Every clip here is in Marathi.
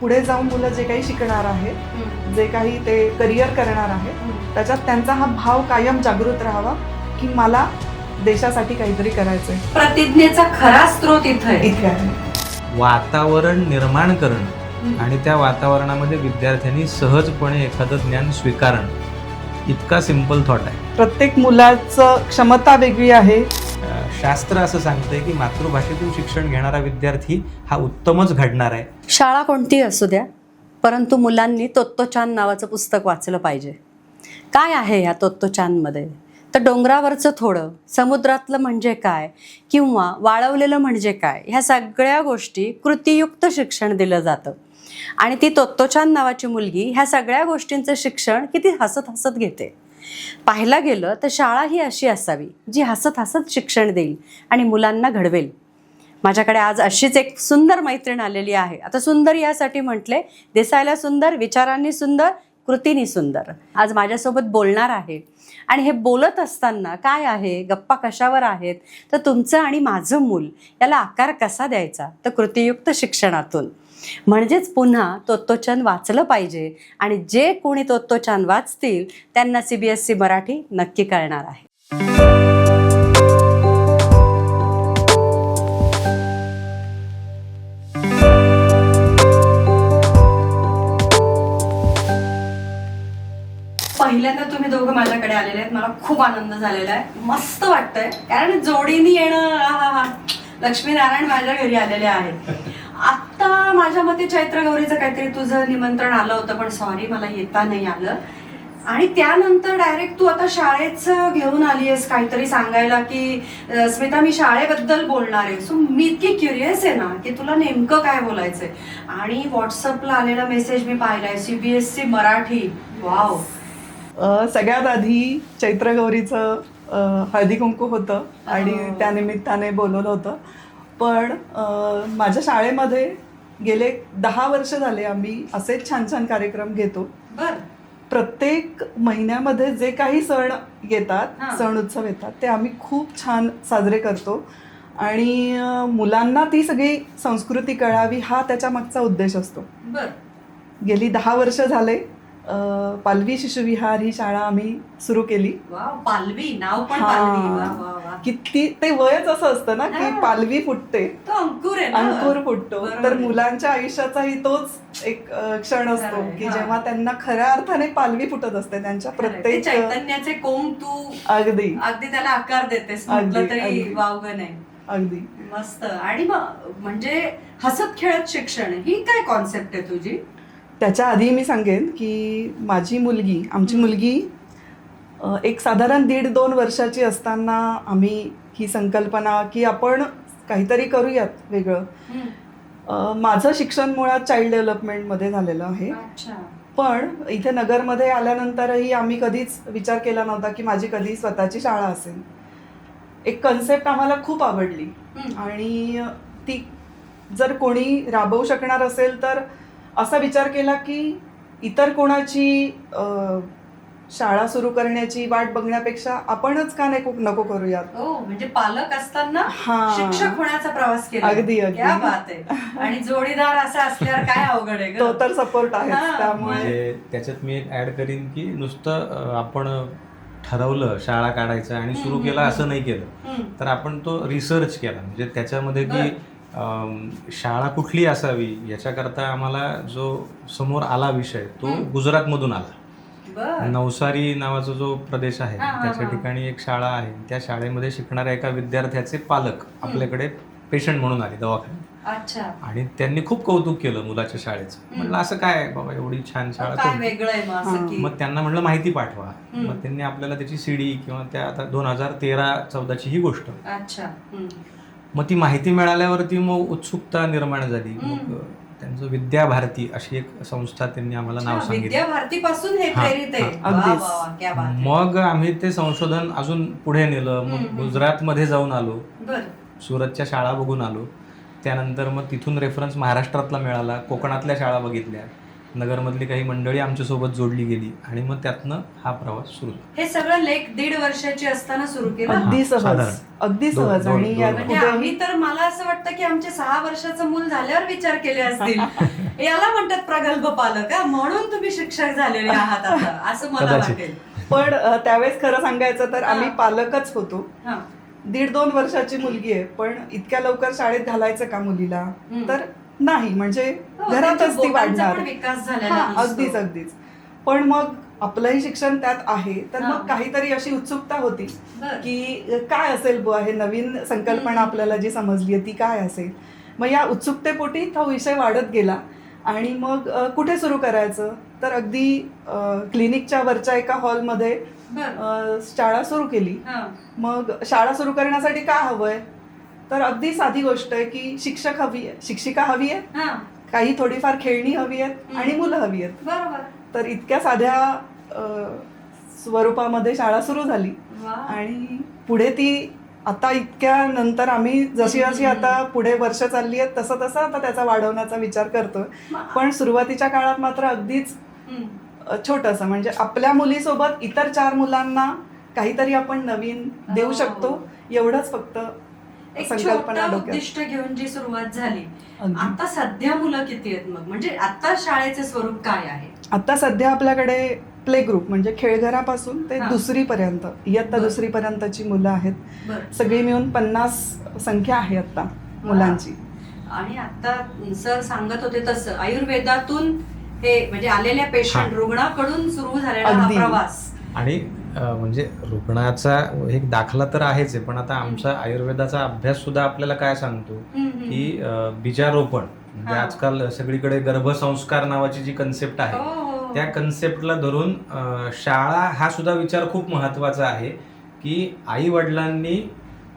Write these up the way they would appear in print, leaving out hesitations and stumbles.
पुढे जाऊन मुलं जे काही शिकणार आहेत, जे काही ते करिअर करणार आहेत, त्याच्यात त्यांचा हा भाव कायम जागृत राहावा की मला देशासाठी काहीतरी करायचंय. प्रतिज्ञेचा खरा स्रोत इथे आहे. वातावरण निर्माण करणं आणि त्या वातावरणामध्ये विद्यार्थ्यांनी सहजपणे एखादं ज्ञान स्वीकारणं इतका सिंपल थॉट आहे. प्रत्येक मुलाचं क्षमता वेगळी आहे. शास्त्र असं सांगतंय की मातृभाषेतून शिक्षण घेणारा विद्यार्थी हा उत्तमच घडणार आहे. शाळा कोणती असू द्या, परंतु मुलांनी तोत्तोचान नावाचं पुस्तक वाचलं पाहिजे. काय आहे ह्या तोत्तोचानमध्ये? तर डोंगरावरचं थोडं, समुद्रातलं म्हणजे काय, किंवा वाळवलेलं म्हणजे काय, ह्या सगळ्या गोष्टी कृतीयुक्त शिक्षण दिलं जातं. आणि ती तोत्तोचान नावाची मुलगी ह्या सगळ्या गोष्टींचं शिक्षण किती हसत हसत घेते. पाहायला गेलं तर शाळा ही अशी असावी जी हसत हसत शिक्षण देईल आणि मुलांना घडवेल. माझ्याकडे आज अशीच एक सुंदर मैत्रीण आलेली आहे. आता सुंदर यासाठी म्हटले, दिसायला सुंदर, विचारांनी सुंदर, कृतीनी सुंदर. आज माझ्यासोबत बोलणार आहे. आणि हे बोलत असताना काय आहे, गप्पा कशावर आहेत, तर तुमचं आणि माझं मूल याला आकार कसा द्यायचा, तर कृतीयुक्त शिक्षणातून. म्हणजेच पुन्हा तोत्तोचान वाचलं पाहिजे. आणि जे कोणी तोत्तोचान वाचतील त्यांना CBSE मराठी नक्की कळणार आहे. पहिल्यांदा तुम्ही दोघं माझ्याकडे आलेले आहेत. मला खूप आनंद झालेला आहे. मस्त वाटतंय, कारण जोडीने येणं. लक्ष्मीनारायण माझ्या घरी आलेले आहेत. आत्ता माझ्या मते चैत्रगौरीचं काहीतरी तुझं निमंत्रण आलं होतं, पण सॉरी मला येता नाही आलं. आणि त्यानंतर डायरेक्ट तू आता शाळेचं घेऊन आली आहेस काहीतरी सांगायला की स्मिता मी शाळेबद्दल बोलणार आहे. सो मी इतकी क्युरियस आहे ना की तुला नेमकं काय बोलायचंय. आणि व्हॉट्सअपला आलेला मेसेज मी पाहिलाय, CBSE मराठी. वाव. सगळ्यात आधी चैत्रगौरीचं हळदी कुंकू होतं आणि त्यानिमित्ताने बोलवलं होतं. पण माझ्या शाळेमध्ये गेले 10 वर्ष झाले आम्ही असेच छान छान कार्यक्रम घेतो. बर. प्रत्येक महिन्यामध्ये जे काही सण येतात, सण उत्सव येतात, ते आम्ही खूप छान साजरे करतो. आणि मुलांना ती सगळी संस्कृती कळावी हा त्याच्या मागचा उद्देश असतो. बर. गेली 10 वर्ष झाले पालवी शिशुविहार ही शाळा आम्ही सुरू केली. पालवी नाव पण पालवी. वा वा वा. किती ते वयच असं असतं ना की पालवी फुटते, तो अंकुर आहे ना. अंकुर फुटतो. तर मुलांच्या आयुष्याचाही तोच एक क्षण असतो की जेव्हा त्यांना खऱ्या अर्थाने पालवी फुटत असते त्यांच्या प्रत्येक चैतन्याचे कोंब तू अगदी अगदी त्याला आकार देतेस म्हटलं तरी वावगं नाही. अगदी मस्त. आणि मग म्हणजे हसत खेळत शिक्षण ही काय कॉन्सेप्ट आहे तुझी? त्याच्या आधी मी सांगेन की आमची मुलगी एक साधारण 1.5-2 वर्षाची असताना आम्ही ही संकल्पना की आपण काहीतरी करूयात वेगळं. माझं शिक्षण मुळात चाइल्ड डेव्हलपमेंटमध्ये झालेलं आहे. पण इथे नगरमध्ये आल्यानंतरही आम्ही कधीच विचार केला नव्हता की माझी कधी स्वतःची शाळा असेल. एक कन्सेप्ट आम्हाला खूप आवडली आणि ती जर कोणी राबवू शकणार असेल तर असा विचार केला की इतर कोणाची शाळा सुरू करण्याची वाट बघण्यापेक्षा आपणच का नको करूयात. म्हणजे पालक असताना शिक्षक होण्याचा प्रवास केला. अगदी क्या बात आहे. आणि जोडीदार असा असल्यावर काय अवघड आहे. तो तर सपोर्ट आहे. त्यामुळे त्याच्यात मी एक ऍड करीन की नुसतं आपण ठरवलं शाळा काढायचं आणि सुरू केलं असं नाही केलं, तर आपण तो रिसर्च केला. म्हणजे त्याच्यामध्ये की शाळा कुठली असावी याच्याकरता आम्हाला जो समोर आला विषय तो गुजरातमधून आला. नवसारी नावाचा जो प्रदेश आहे त्याच्या ठिकाणी एक शाळा आहे. त्या शाळेमध्ये शिकणाऱ्या एका विद्यार्थ्याचे पालक आपल्याकडे पेशंट म्हणून आले दवाखान्यात. आणि त्यांनी खूप कौतुक केलं मुलाच्या शाळेचं. म्हटलं असं काय बाबा एवढी छान शाळा. मग त्यांना म्हटलं माहिती पाठवा. मग त्यांनी आपल्याला त्याची CD किंवा त्या आता 2013-14ची ही गोष्ट. मग ती माहिती मिळाल्यावरती मग उत्सुकता निर्माण झाली. मग त्यांचं विद्याभारती अशी एक संस्था त्यांनी आम्हाला नाव सांगितलं. विद्याभारतीपासून हे प्रेरित आहे. मग आम्ही ते संशोधन अजून पुढे नेलं. मग गुजरातमध्ये जाऊन आलो, सुरतच्या शाळा बघून आलो. त्यानंतर मग तिथून रेफरन्स महाराष्ट्रातला मिळाला, कोकणातल्या शाळा बघितल्या. नगरमधली काही मंडळी आमच्यासोबत जोडली गेली आणि मग त्यातनं हा प्रवास सुरू झाला. हे सगळं लेक 1.5 वर्षाची असताना सुरू केलं. अगदी सहज, साधारण. अगदी दोन- सहज. दोन- आणि दोन यात वर्ष. म्हणजे आम्ही तर, मला असं वाटतं की आमचे 6 वर्षाचं मूल झाल्यावर विचार केले असतील. याला म्हणतात प्रगल्भ पालक, म्हणून तुम्ही शिक्षक झालेले आहात आता, असं मला कदाचित. वाटेल. पण त्यावेळेस खरं सांगायचं तर आम्ही हा. पालकच होतो. हा. 1.5-2 वर्षाची मुलगी आहे, पण इतक्या लवकर शाळेत घालायचं का मुलीला? हम्म. तर नाही, म्हणजे हो, घरातच त्यांच्या ती बोटांचा वाढणार. पण विकास झालेला हा, नसतो. अगदीच अगदीच. पण मग आपलंही शिक्षण त्यात आहे, तर हा. मग काहीतरी अशी उत्सुकता होती बरं. की काय असेल बुवा, हे नवीन संकल्पना आपल्याला जी समजली आहे ती काय असेल. मग या उत्सुकतेपोटी तो विषय वाढत गेला आणि मग कुठे सुरू करायचं, तर अगदी क्लिनिकच्या वरच्या एका हॉलमध्ये बरं. शाळा सुरू केली. हा. मग शाळा सुरू करण्यासाठी काय हवंय, तर अगदी साधी गोष्ट आहे की शिक्षक हवी आहे, शिक्षिका हवी आहे, हा. काही थोडीफार खेळणी हवी आहेत आणि मुलं हवी आहेत. बरोबर. तर इतक्या साध्या स्वरूपामध्ये शाळा सुरू झाली. वा. आणि पुढे ती आता इतक्या नंतर आम्ही जशी जशी आता पुढे वर्ष चालली आहेत तसं तसं आता त्याचा वाढवण्याचा विचार करतोय. पण सुरुवातीच्या काळात मात्र अगदीच हम्म. छोटंसं, म्हणजे आपल्या मुलीसोबत इतर 4 मुलांना काहीतरी आपण नवीन देऊ हो. शकतो, एवढंच फक्त एक संकल्पना छोटं डोक्यात. उद्दिष्ट घेऊन जी सुरुवात झाली. अगदी. आता सध्या मुलं किती आहेत मग, म्हणजे आता शाळेचे स्वरूप काय आहे? आता सध्या आपल्याकडे प्ले ग्रुप म्हणजे खेळघरापासून ते हा. 2री पर्यंत, इयत्ता बरं. 2री पर्यंतची मुलं आहेत. बरं. सगळी मिळून 50 संख्या आहे आता मुलांची. आणि आता सर सांगत होते तसं आयुर्वेदातून हे म्हणजे आलेल्या पेशंट, हा. रुग्णाकडून सुरू झालेला हा अगदी. प्रवास. आणि म्हणजे रुग्णाचा एक दाखला तर आहेच आहे, पण आता आमचा आयुर्वेदाचा अभ्यास सुद्धा आपल्याला काय सांगतो की बीजारोपण म्हणजे हा. आजकाल सगळीकडे गर्भसंस्कार नावाची जी कन्सेप्ट हो, आहे हो. त्या कन्सेप्टला धरून शाळा हा सुद्धा विचार खूप महत्वाचा आहे की आई वडिलांनी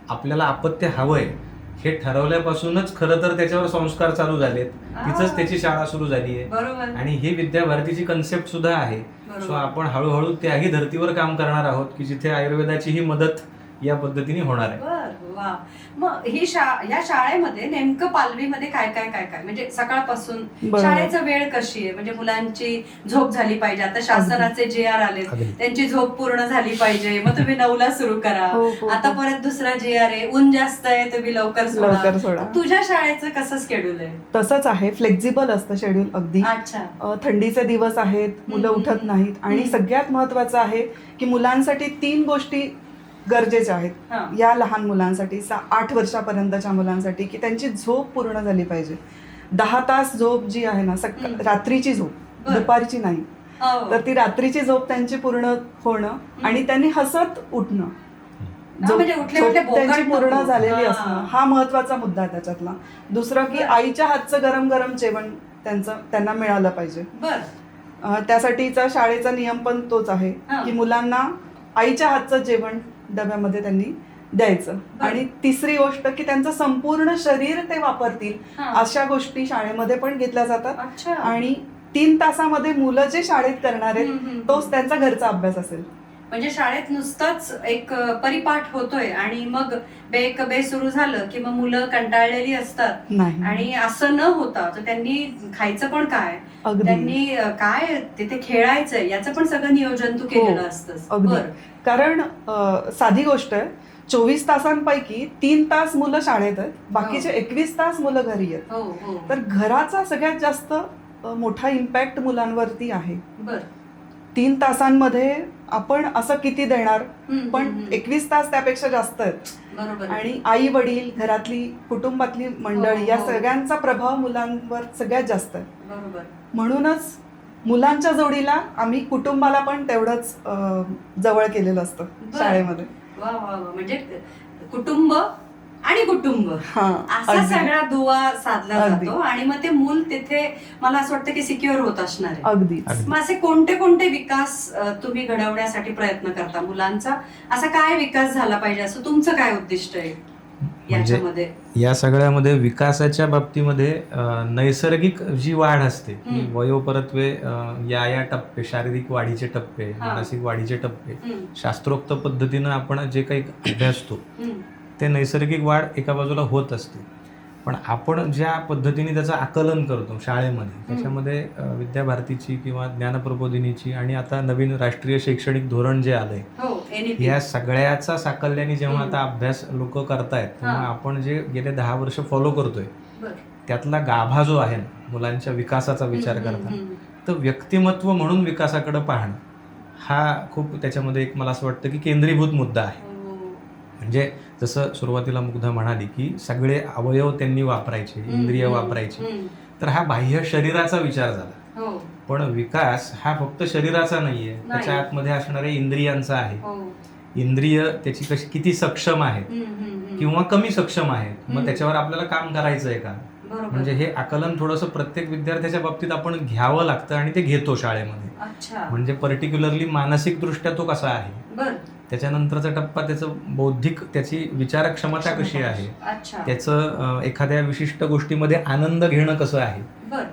आपल्याला अपत्य हवंय हे ठरवल्यापासूनच खरं तर त्याच्यावर संस्कार चालू झालेत, तिथंच त्याची शाळा सुरू झाली आहे. बरोबर. आणि ही विद्याभारतीची कन्सेप्ट सुद्धा आहे. बरोबर. सो आपण हळूहळू त्याही धर्तीवर काम करणार आहोत की जिथे आयुर्वेदाची ही मदत या पद्धतीने होणार आहे. बर. वा. मग ही या शाळेमध्ये नेमकं पालवीमध्ये काय काय काय काय म्हणजे सकाळपासून बरोबर. शाळेचा वेळ कशी आहे, म्हणजे मुलांची झोप झाली पाहिजे, आता शासनाचे JR आले, अगदी. त्यांची झोप पूर्ण झाली पाहिजे, मग तुम्ही 9ला सुरू करा. हो, हो, आता हो. परत दुसरा JR आहे, ऊन जास्त आहे, तुम्ही लवकर लवकर सोडा. तुझ्या शाळेचं कसं शेड्यूल आहे? तसंच आहे, फ्लेक्झिबल असतं शेड्यूल अगदी. अच्छा. थंडीचे दिवस आहेत, मुलं हम्म. उठत नाहीत. आणि हम्म. सगळ्यात महत्वाचं आहे की मुलांसाठी 3 गोष्टी गरजेच्या आहेत. हा. या लहान मुलांसाठी, 8 वर्षापर्यंतच्या मुलांसाठी, की त्यांची झोप पूर्ण झाली पाहिजे. 10 तास झोप जी आहे ना, हम्म. रात्रीची झोप, बरं. दुपारची नाही. हो. तर ती रात्रीची झोप त्यांची पूर्ण होणं आणि त्यांनी हसत उठणं, हा, म्हणजे उठल्या झोप उठल्या त्यांची बोकाट पूर्ण नको. झालेली हा. असणं, हा महत्वाचा मुद्दा आहे त्याच्यातला. दुसरं की बरं. आईच्या हातचं गरम गरम जेवण त्यांना मिळालं पाहिजे. बर. त्यासाठीचा शाळेचा नियम पण तोच आहे हा. की मुलांना आईच्या हातचं जेवण डब्यामध्ये त्यांनी द्यायचं. बरं. आणि तिसरी गोष्ट की त्यांचं संपूर्ण शरीर ते वापरतील हा. अशा गोष्टी शाळेमध्ये पण घेतल्या जातात. अच्छा. आणि 3 तासामध्ये मुलं जे शाळेत करणार आहेत हम्म, हम्म. तोच त्यांचा घरचा अभ्यास असेल. म्हणजे शाळेत नुसताच एक परिपाठ होतोय आणि मग बे सुरू झालं की मग मुलं कंटाळलेली असतात. नाही. आणि असं न होता तर त्यांनी खायचं पण काय, अगदी. त्यांनी काय तिथे खेळायचंय याचं पण सगळं नियोजन तू केलेलं असतंस. अगदी. बरं. कारण साधी गोष्ट आहे, 24 तासांपैकी 3 तास मुलं शाळेत आहेत, बाकीचे 21 तास मुलं घरी आहेत. हो हो. तर घराचा सगळ्यात जास्त मोठा इम्पॅक्ट मुलांवरती आहे. बर. 3 तासांमध्ये आपण असं किती देणार, हम्म, पण हम्म, हम्म. 21 तास त्यापेक्षा जास्त आहेत. बरोबर. आणि आई वडील, घरातली कुटुंबातली मंडळी, हो, या हो. सगळ्यांचा प्रभाव मुलांवर सगळ्यात जास्त आहे. बरोबर. म्हणूनच मुलांच्या जोडीला आम्ही कुटुंबाला पण तेवढंच जवळ केलेलं असतं बरं. शाळेमध्ये. वा वा वा. म्हणजे कुटुंब आणि कुटुंब हा, असा अगदी. सगळा दुवा साधला अगदी. जातो आणि मग ते मूल तिथे मला असं वाटतं की सिक्युअर होत असणार आहे. अगदीच. अगदी. मग असे कोणते कोणते विकास तुम्ही घडवण्यासाठी प्रयत्न करता मुलांचा, असा काय विकास झाला पाहिजे असं तुमचं काय उद्दिष्ट आहे याच्यामध्ये? या सगळ्यामध्ये विकासाच्या बाबतीमध्ये नैसर्गिक जी वाढ असते की हम्म. वयोपरत्वे या टप्पे, शारीरिक वाढीचे टप्पे, हा. मानसिक वाढीचे टप्पे, हम्म, शास्त्रोक्त पद्धतीनं आपण जे काही अभ्यासतो हम्म. ते नैसर्गिक वाढ एका बाजूला होत असते. पण आपण ज्या पद्धतीने त्याचं आकलन करतो शाळेमध्ये, त्याच्यामध्ये विद्याभारतीची किंवा ज्ञानप्रबोधिनीची आणि आता नवीन राष्ट्रीय शैक्षणिक धोरण जे आलंय, या सगळ्याचा साकल्याने जेव्हा आता अभ्यास लोक करतायत, तेव्हा आपण जे गेले 10 वर्ष फॉलो करतोय त्यातला गाभा जो आहे ना मुलांच्या विकासाचा विचार करता, तर व्यक्तिमत्व म्हणून विकासाकडे पाहणं हा खूप त्याच्यामध्ये एक मला असं वाटतं की केंद्रीभूत मुद्दा आहे. म्हणजे जसं सुरुवातीला मुग्धा म्हणाली की सगळे अवयव त्यांनी वापरायचे, इंद्रिय वापरायचे, तर हा बाह्य शरीराचा विचार झाला. पण विकास हा फक्त शरीराचा नाहीये, त्याच्या आतमध्ये असणाऱ्या इंद्रियांचा आहे. इंद्रिय त्याची कशी किती सक्षम आहेत किंवा कमी सक्षम आहेत, मग त्याच्यावर आपल्याला काम करायचं आहे का, म्हणजे हे आकलन थोडंसं प्रत्येक विद्यार्थ्याच्या बाबतीत आपण घ्यावं लागतं आणि ते घेतो शाळेमध्ये. म्हणजे पर्टिक्युलरली मानसिक दृष्ट्या तो कसा आहे, त्याच्यानंतरचा टप्पा त्याचं बौद्धिक, त्याची विचार क्षमता कशी आहे, त्याचं एखाद्या विशिष्ट गोष्टीमध्ये आनंद घेणं कसं आहे.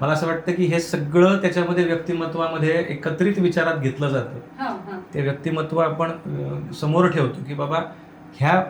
मला असं वाटतं की हे सगळं त्याच्यामध्ये व्यक्तिमत्वामध्ये एकत्रित विचारात घेतलं जातं. ते व्यक्तिमत्व आपण समोर ठेवतो की बाबा ह्या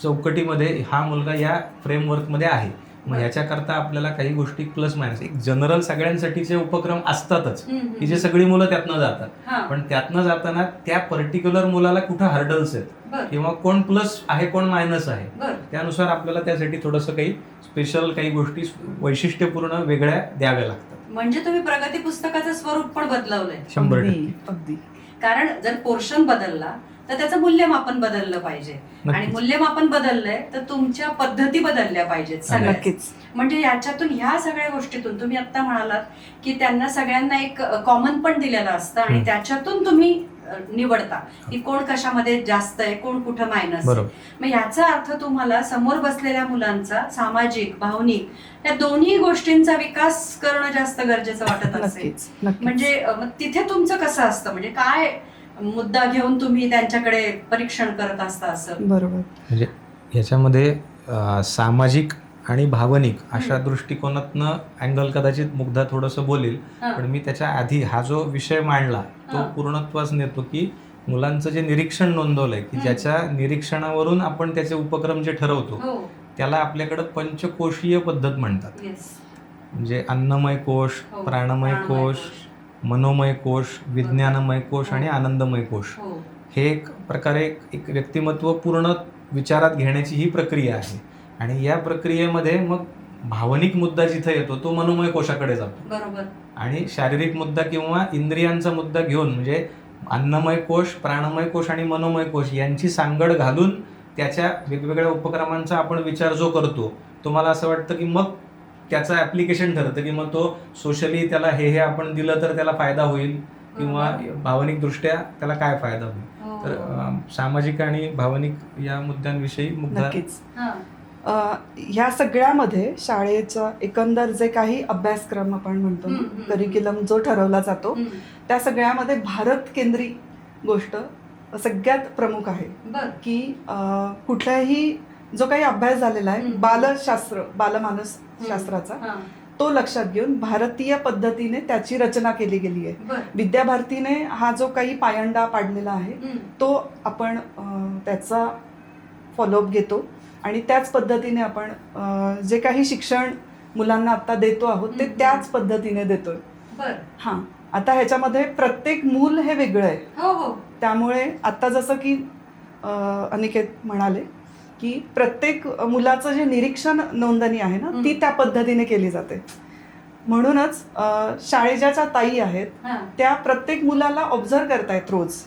चौकटीमध्ये हा मुलगा या फ्रेमवर्कमध्ये आहे, मग ह्याच्याकरता आपल्याला काही गोष्टी प्लस मायनस, एक जनरल सगळ्यांसाठीचे उपक्रम असतातच की जे सगळी मुलं त्यातनं जातात, पण त्यातनं जाताना त्या पर्टिक्युलर मुलाला कुठं हर्डल्स आहेत किंवा कोण प्लस आहे कोण मायनस आहे, त्यानुसार आपल्याला त्यासाठी थोडंसं काही स्पेशल काही गोष्टी वैशिष्ट्यपूर्ण वेगळ्या द्याव्या लागतात. म्हणजे तुम्ही प्रगती पुस्तकाचं स्वरूप पण बदलवलंय. 100%. अगदी. कारण जर पोर्शन बदलला तर त्याचं मूल्यमापन बदललं पाहिजे, आणि मूल्यमापन बदललंय तर तुमच्या पद्धती बदलल्या पाहिजेत सगळ्याच. म्हणजे याच्यातून ह्या सगळ्या गोष्टीतून तुम्ही आता म्हणालात की त्यांना सगळ्यांना एक कॉमन पण दिलेलं असतं आणि त्याच्यातून तुम्ही निवडता की कोण कशामध्ये जास्त आहे, कोण कुठं मायनस. मग याचा अर्थ तुम्हाला समोर बसलेल्या मुलांचा सामाजिक, भावनिक या दोन्ही गोष्टींचा विकास करणं जास्त गरजेचं वाटत असेल. म्हणजे तिथे तुमचं कसं असतं, म्हणजे काय मुद्दा घेऊन तुम्ही त्यांच्याकडे परीक्षण करत असता असं? बरोबर. म्हणजे याच्यामध्ये सामाजिक आणि भावनिक अशा दृष्टिकोनातनं अँगल कदाचित मुग्धा थोडंसं बोलेल, पण मी त्याच्या आधी हा जो विषय मांडला तो पूर्णत्वास नेतो की मुलांचं जे निरीक्षण नोंदवलंय की ज्याच्या निरीक्षणावरून आपण त्याचे उपक्रम जे ठरवतो त्याला आपल्याकडे पंचकोशीय पद्धत म्हणतात. म्हणजे अन्नमय कोश, प्राणमय कोश, मनोमय कोश, विज्ञानमय कोश आणि आनंदमय कोश. हे एक प्रकारे एक व्यक्तिमत्व पूर्ण विचारात घेण्याची ही प्रक्रिया आहे. आणि या प्रक्रियेमध्ये मग भावनिक मुद्दा जिथे येतो तो मनोमय कोशाकडे जातो, आणि शारीरिक मुद्दा किंवा इंद्रियांचा मुद्दा घेऊन म्हणजे अन्नमय कोश, प्राणमय कोश आणि मनोमय कोश यांची सांगड घालून त्याच्या वेगवेगळ्या उपक्रमांचा आपण विचार जो करतो तो मला असं वाटतं की मग त्याचं ऍप्लिकेशन ठरतं की मग तो सोशली त्याला हे आपण दिलं तर त्याला फायदा होईल किंवा भावनिक दृष्ट्या त्याला काय फायदा होईल. तर सामाजिक आणि भावनिक या मुद्द्यांविषयी मुद्दा. ह्या सगळ्यामध्ये शाळेचा एकंदर जे काही अभ्यासक्रम आपण म्हणतो, करिक्युलम जो ठरवला जातो, त्या सगळ्यामध्ये भारत केंद्री गोष्ट सगळ्यात प्रमुख आहे की कुठल्याही जो काही अभ्यास झालेला आहे बालशास्त्र, बालमानस शास्त्राचा, तो लक्षात घेऊन भारतीय पद्धतीने त्याची रचना केली गेली आहे. विद्याभारतीने हा जो काही पायंडा पाडलेला आहे तो आपण त्याचा फॉलोअप घेतो आणि त्याच पद्धतीने आपण जे काही शिक्षण मुलांना आता देतो आहोत ते त्याच पद्धतीने देतोय. हां, आता ह्याच्यामध्ये प्रत्येक मूल हे वेगळं आहे. त्यामुळे आता जसं की अनिकेत म्हणाले की प्रत्येक मुलाचं जे निरीक्षण नोंदणी आहे ना ती त्या पद्धतीने केली जाते. म्हणूनच शाळेच्या ज्या ताई आहेत त्या प्रत्येक मुलाला ऑब्झर्व करतायत रोज.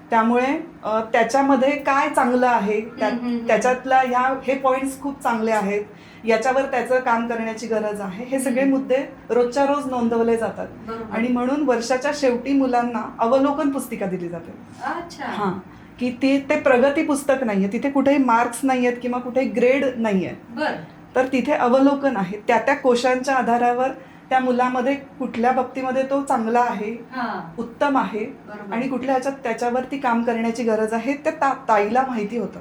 त्यामुळे त्याच्यामध्ये काय चांगलं आहे, त्याच्यातला हे पॉइंट्स खूप चांगले आहेत, याच्यावर त्याचं काम करण्याची गरज आहे, हे सगळे मुद्दे रोजच्या रोज नोंदवले जातात. आणि म्हणून वर्षाच्या शेवटी मुलांना अवलोकन पुस्तिका दिली जाते. हां, की ते प्रगती पुस्तक नाहीये, तिथे कुठेही मार्क्स नाहीयेत किंवा कुठेही ग्रेड नाहीये, तर तिथे अवलोकन आहे. त्या कोशांच्या आधारावर त्या मुलामध्ये कुठल्या बाबतीमध्ये तो चांगला आहे, उत्तम आहे, आणि कुठल्या ह्याच्यात त्याच्यावरती काम करण्याची गरज आहे ते ताईला माहिती होतं.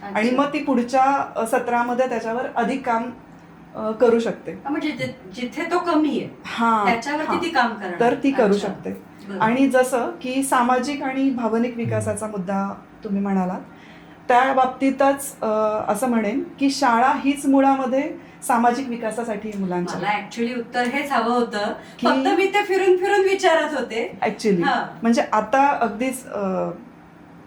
आणि मग ती पुढच्या सत्रामध्ये त्याच्यावर अधिक काम करू शकते. म्हणजे जिथे तो कमी आहे त्याच्यावरती ती काम करणार, तर ती करू शकते. आणि जसं की सामाजिक आणि भावनिक विकासाचा मुद्दा तुम्ही म्हणालात, त्या बाबतीतच असं म्हणेन की शाळा हीच मुळामध्ये सामाजिक विकासासाठी आहे मुलांच्या. मला ऍक्च्युली उत्तर हेच हवं होतं, की- फक्त मी ते फिरून फिरून विचारत होते. ऍक्च्युली हा. म्हणजे आता अगदीच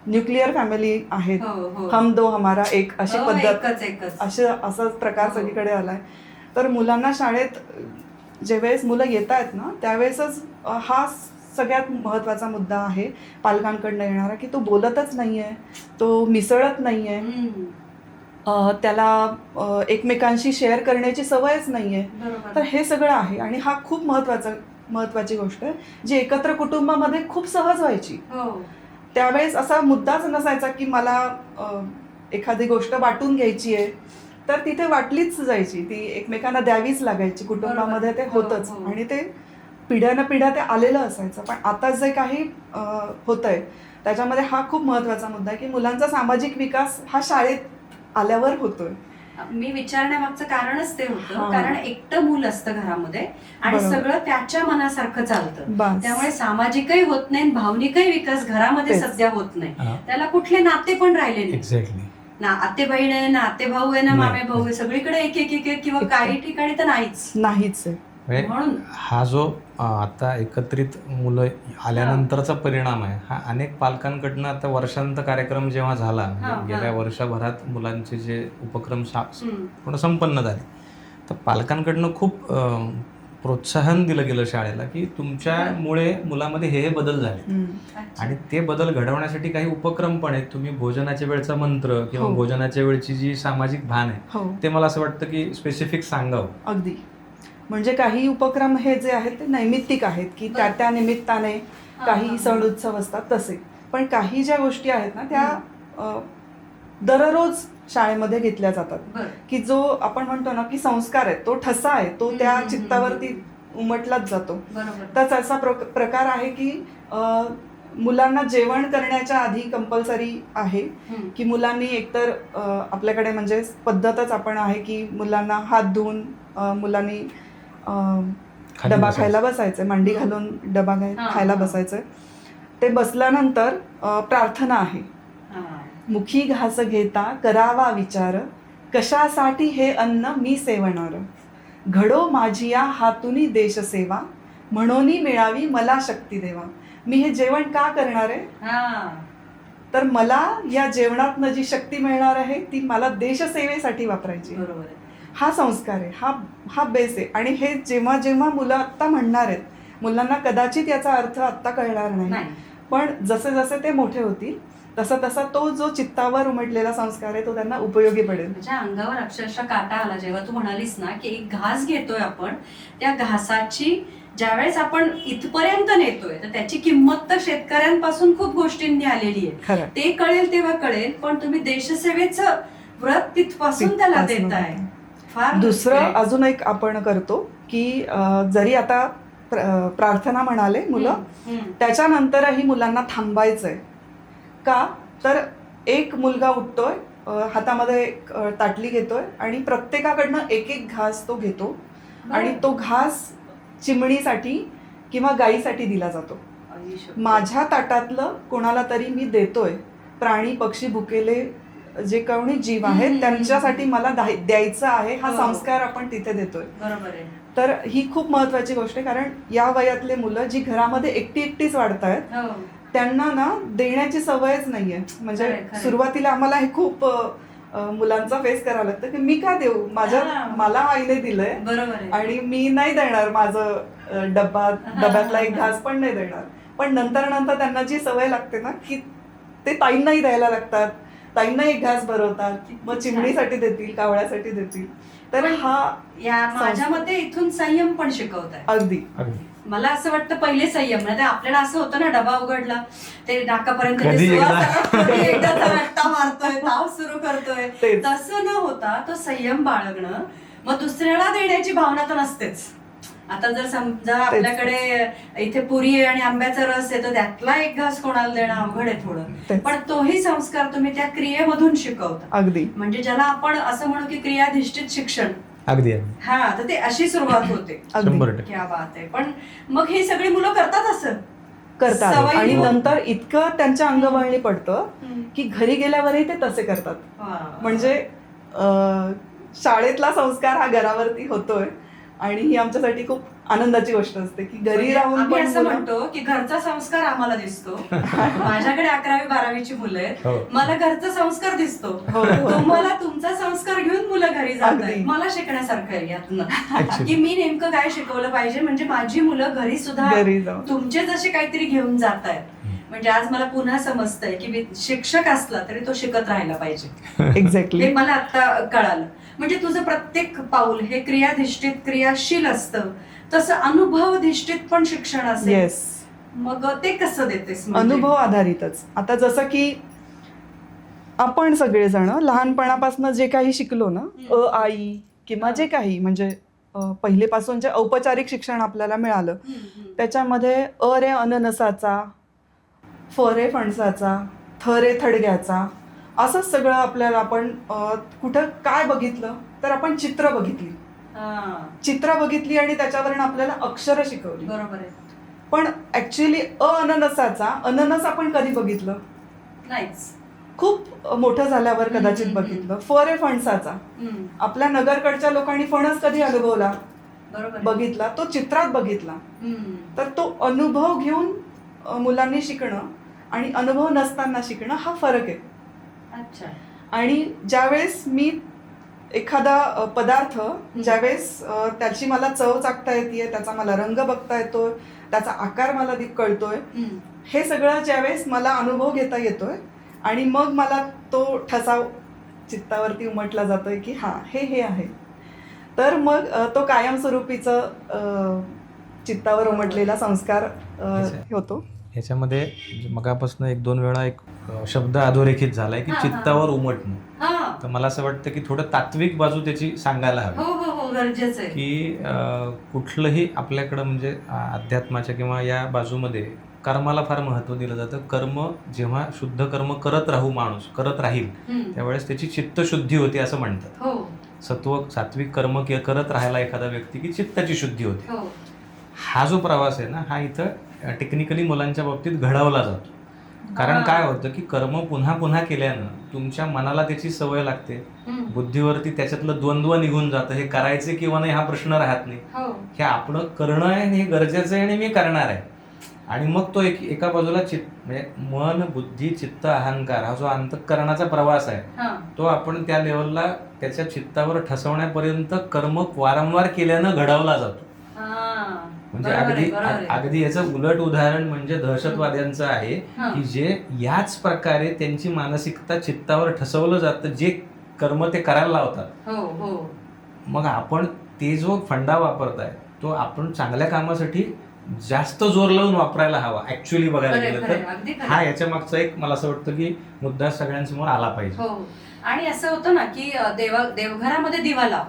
न्यूक्लिअर फॅमिली आहेत, हो, हो. हम दो हमारा एक अशी हो, पद्धत, एकच. असाच प्रकार हो. सगळीकडे आलाय. तर मुलांना शाळेत ज्यावेळेस मुलं येत आहेत ना त्यावेळेसच हा सगळ्यात महत्त्वाचा मुद्दा आहे पालकांकडनं येणारा, की तो बोलतच नाहीये, तो मिसळत नाहीये, त्याला एकमेकांशी शेअर करण्याची सवयच नाहीये. बरोबर. तर हे सगळं आहे आणि हा खूप महत्त्वाची गोष्ट आहे जी एकत्र कुटुंबामध्ये खूप सहज व्हायची. हो. त्यावेळेस असा मुद्दाच नसायचा की मला एखादी गोष्ट वाटून घ्यायची आहे, तर तिथे वाटलीच जायची, ती एकमेकांना द्यावीच लागायची. कुटुंबामध्ये ते हो, होतंच हो. आणि ते पिढ्यानपिढ्या ते आलेलं असायचं. पण आता जे काही होतंय त्याच्यामध्ये हा खूप महत्त्वाचा मुद्दा आहे की मुलांचा सामाजिक विकास हा शाळेत आल्यावर होतोय. मी विचारण्यामागचं कारणच ते होतं, हा. कारण एकटं मूल असतं घरामध्ये आणि बरोबर. सगळं त्याच्या मनासारखं चालतं. बस. त्यामुळे सामाजिकही होत नाही, भावनिकही विकास घरामध्ये तेच. सध्या होत नाही. हा. त्याला कुठले नाते पण राहिले नाही. एक्झॅक्टली. ना आते बहीण आहे, ना आते भाऊ आहे, ना नाही. मामे भाऊ आहे, सगळीकडे एक एक एक एक किंवा काही ठिकाणी तर नाहीच. नाहीच आहे. म्हणजे म्हणून हा जो आता एकत्रित मुलं आल्यानंतरचा परिणाम आहे हा अनेक पालकांकडनं आता वर्षांत कार्यक्रम जेव्हा झाला, हा, म्हणजे गेल्या वर्षभरात मुलांचे जे उपक्रम हम्म. पूर्ण संपन्न झाले, तर पालकांकडनं खूप प्रोत्साहन दिलं गेलं शाळेला की तुमच्यामुळे मुलामध्ये हे बदल झाले. अच्छा. आणि ते बदल घडवण्यासाठी काही उपक्रम पण आहेत. तुम्ही भोजनाच्या वेळचा मंत्र किंवा हो. भोजनाच्या वेळची जी सामाजिक भान आहे हो, ते मला असं वाटतं की स्पेसिफिक सांगावं. अगदी. म्हणजे काही उपक्रम हे जे आहेत ते नैमित्तिक आहेत की त्या त्या निमित्ताने काही सण उत्सव असतात तसे. पण काही ज्या गोष्टी आहेत ना त्या दररोज शाळेमध्ये घेतल्या जातात. बरं. की जो आपण म्हणतो ना की संस्कार आहे तो ठसा आहे, तो त्या चित्तावरती उमटलाच जातो. बरोबर. तर असा प्रकार आहे की मुलांना जेवण करण्याच्या आधी कंपल्सरी आहे हम्म. की मुलांनी एकतर आपल्याकडे म्हणजे पद्धतच आपण आहे की मुलांना हात धुवून मुलांनी खाली डबा बसायचं. खायला बसायचं, मांडी घालून डबा हा, खायला हा. बसायचं. ते बसल्यानंतर प्रार्थना आहे. हा. मुखी घास घेता करावा विचार, कशासाठी हे अन्न मी सेवणार, घडो माझी या हातुनी देशसेवा, म्हणून मिळावी मला शक्ती देवा. मी हे जेवण का करणार आहे, हा. तर मला या जेवणातनं जी शक्ती मिळणार आहे ती मला देशसेवेसाठी वापरायची. बरोबर आहे. हा संस्कार आहे, हा बेस आहे. आणि हे जेव्हा जेव्हा मुलं आत्ता म्हणणार आहेत, मुलांना कदाचित याचा अर्थ आत्ता कळणार नाही, नाही. पण जसे जसे ते मोठे होतील तसा तसा तो जो चित्तावर उमटलेला संस्कार आहे तो त्यांना उपयोगी पडेल. माझ्या अंगावर अक्षरशः काटा आला जेव्हा तू म्हणालीस ना की एक घास घेतोय आपण, त्या घासाची ज्यावेळेस आपण इथपर्यंत नेतोय तर त्याची किंमत तर शेतकऱ्यांपासून खूप गोष्टींनी आलेली आहे. खरं. ते कळेल तेव्हा कळेल, पण तुम्ही देशसेवेचं व्रत तिथपासून त्याला देताय. फार दुसरं great. अजून एक आपण करतो की जरी आता प्रार्थना म्हणाले मुलं, हम्म. त्याच्यानंतरही मुलांना थांबायचंय. का तर एक मुलगा उठतोय, हातामध्ये एक ताटली घेतोय आणि प्रत्येकाकडनं एक एक घास तो घेतो आणि तो घास चिमणीसाठी किंवा गाईसाठी दिला जातो. आयुष्य. माझ्या ताटातलं कोणाला तरी मी देतोय. प्राणी पक्षी भुकेले जे कोणी जीव आहेत त्यांच्यासाठी मला द्यायचं आहे, हा हो. संस्कार आपण तिथे देतोय. बरोबर आहे. तर ही खूप महत्वाची गोष्ट आहे, कारण या वयातले मुलं जी घरामध्ये एकटीच वाढतायत हो. त्यांना ना देण्याची सवयच नाहीये. म्हणजे खरंय, खरंय. सुरुवातीला आम्हाला हे खूप मुलांचा फेस करावं लागतं की मी का देऊ, हा. मला आईने दिलंय बरोबर आहे. आणि मी नाही देणार माझं डब्यातला एक घास पण नाही देणार. पण नंतर नंतर त्यांना जी सवय लागते ना की ते ताईंनाही द्यायला लागतात, ताईंना एक घास भरवतात, मग चिमणीसाठी देतील, कावळ्यासाठी देतील. तर हा या माझ्या मते इथून संयम पण शिकवताय. अगदी मला असं वाटतं पहिले संयम, नाही तर आपल्याला असं होतं ना डबा उघडला ते नाकापर्यंत कधी एकदा रट्टा मारतोय, ताव सुरू करतोय, तेच. तसं न होता तो संयम बाळगणं. मग दुसऱ्याला देण्याची भावना तर नसतेच. आता जर समजा आपल्याकडे इथे पुरी आहे आणि आंब्याचा रस आहे तर त्यातला एक घास कोणाला देणं अवघड आहे थोडं, तेच. पण तोही संस्कार तुम्ही त्या क्रियेमधून शिकवता. अगदी म्हणजे ज्याला आपण असं म्हणू की क्रियाधिष्ठित शिक्षण. अगदी हा, तर ते अशी सुरुवात होते. अगदी 100%. क्या बात आहे. पण मग ही सगळी मुलं करतात असं करतात सवयी आणि होत. नंतर इतकं त्यांच्या अंगवळणी पडतं की घरी गेल्यावरही ते तसे करतात. म्हणजे शाळेतला संस्कार हा घरावरती होतोय आणि ही आमच्यासाठी खूप आनंदाची गोष्ट असते की घरी राहून आम्ही पण असं मुलं- म्हणतो की घरचा संस्कार आम्हाला दिसतो. माझ्याकडे 11वी-12वीची मुलं आहेत, हो. मला घरचा संस्कार दिसतो. हो, हो. तुम्हाला तुमचा संस्कार घेऊन मुलं घरी जात अगदी. आहेत. मला शिकण्यासारखं आहे यातनं Actually. की मी नेमकं काय शिकवलं पाहिजे, म्हणजे माझी मुलं घरी सुद्धा घरी जाऊन. तुमचे जसे काहीतरी घेऊन जात आहेत. म्हणजे आज मला पुन्हा समजतंय की शिक्षक असला तरी तो शिकत राहायला पाहिजे. एक्झॅक्टली. हे मला आता कळालं. म्हणजे तुझं प्रत्येक पाऊल हे क्रियाधिष्ठित क्रियाशील असतं, तसं अनुभवधिष्ठित पण शिक्षण असेल. येस. मग ते कसं देतेस? म्हणजे? अनुभव आधारितच. आता जसं की आपण सगळेजण लहानपणापासून जे काही शिकलो ना, आई किंवा जे काही म्हणजे पहिलेपासून जे औपचारिक शिक्षण आपल्याला मिळालं त्याच्यामध्ये रे अननसाचा, फ रे फणसाचा, थ रे थडग्याचा, असंच सगळं आपल्याला आपण कुठं काय बघितलं तर आपण चित्र बघितली, चित्र बघितली आणि त्याच्यावरून आपल्याला अक्षरं शिकवली. बरोबर आहे. पण ऍक्च्युली अननसाचा अननस आपण कधी बघितलं? नाहीच. खूप मोठं झाल्यावर कदाचित बघितलं. फ रे फणसाचा आपल्या नगरकडच्या लोकांनी फणस कधी अनुभवला? बरोबर. बघितला, तो चित्रात बघितला. तर तो अनुभव घेऊन मुलांनी शिकणं आणि अनुभव नसताना शिकणं हा फरक आहे. अच्छा. आणि ज्यावेळेस मी एखादा पदार्थ ज्यावेळेस त्याची मला चव चाखता येते, त्याचा मला रंग बघता येतोय, त्याचा आकार मला कळतोय, हे सगळं ज्यावेळेस मला अनुभव घेता येतोय आणि मग मला तो ठसा चित्तावरती उमटला जातोय की हा हे आहे, तर मग तो कायमस्वरूपीचं चित्तावर उमटलेला संस्कार होतो. ह्याच्यामध्ये मगापासून 1-2 वेळा एक शब्द अधोरेखित झालाय की चित्तावर उमटणं. तर मला असं वाटतं की थोडं तात्विक बाजू त्याची सांगायला हवी. हो, गरजेचं आहे की कुठलंही आपल्याकडं म्हणजे अध्यात्माच्या किंवा या बाजूमध्ये कर्माला फार महत्त्व दिलं जातं. कर्म जेव्हा शुद्ध कर्म करत राहू माणूस करत राहील त्यावेळेस त्याची चित्तशुद्धी होते असं म्हणतात. सात्विक कर्म करत राहायला एखादा व्यक्ती की चित्ताची शुद्धी होते. हा जो प्रवास आहे ना, हा इथं टेक्निकली मुलांच्या बाबतीत घडवला जातो. कारण काय होतं की कर्म पुन्हा पुन्हा केल्यानं तुमच्या मनाला त्याची सवय लागते, बुद्धीवरती त्याच्यातलं द्वंद्व निघून जातं. हे करायचे किंवा नाही हा प्रश्न राहत नाही. हे आपण करणं आहे, हे गरजेचं आहे आणि मी करणार आहे. आणि मग तो एका बाजूला म्हणजे मन, बुद्धी, चित्त, अहंकार हा जो अंतःकरणाचा प्रवास आहे तो आपण त्या लेवलला त्याच्या चित्तावर ठसवण्यापर्यंत कर्म वारंवार केल्यानं घडवला जातो. म्हणजे अगदी याचं उलट उदाहरण म्हणजे दहशतवाद्यांचं आहे की जे याच प्रकारे त्यांची मानसिकता चित्तावर ठसवलं जातं, जे कर्म ते करायला लावतात. मग आपण ते जो फंडा वापरताय तो आपण चांगल्या कामासाठी जास्त जोर लावून वापरायला हवा. ऍक्च्युअली बघायला गेलं तर हा याच्या मागचा एक मला असं वाटतं की मुद्दा सगळ्यांसमोर आला पाहिजे. आणि असं होतं ना की देवघरामध्ये दिवा लाव,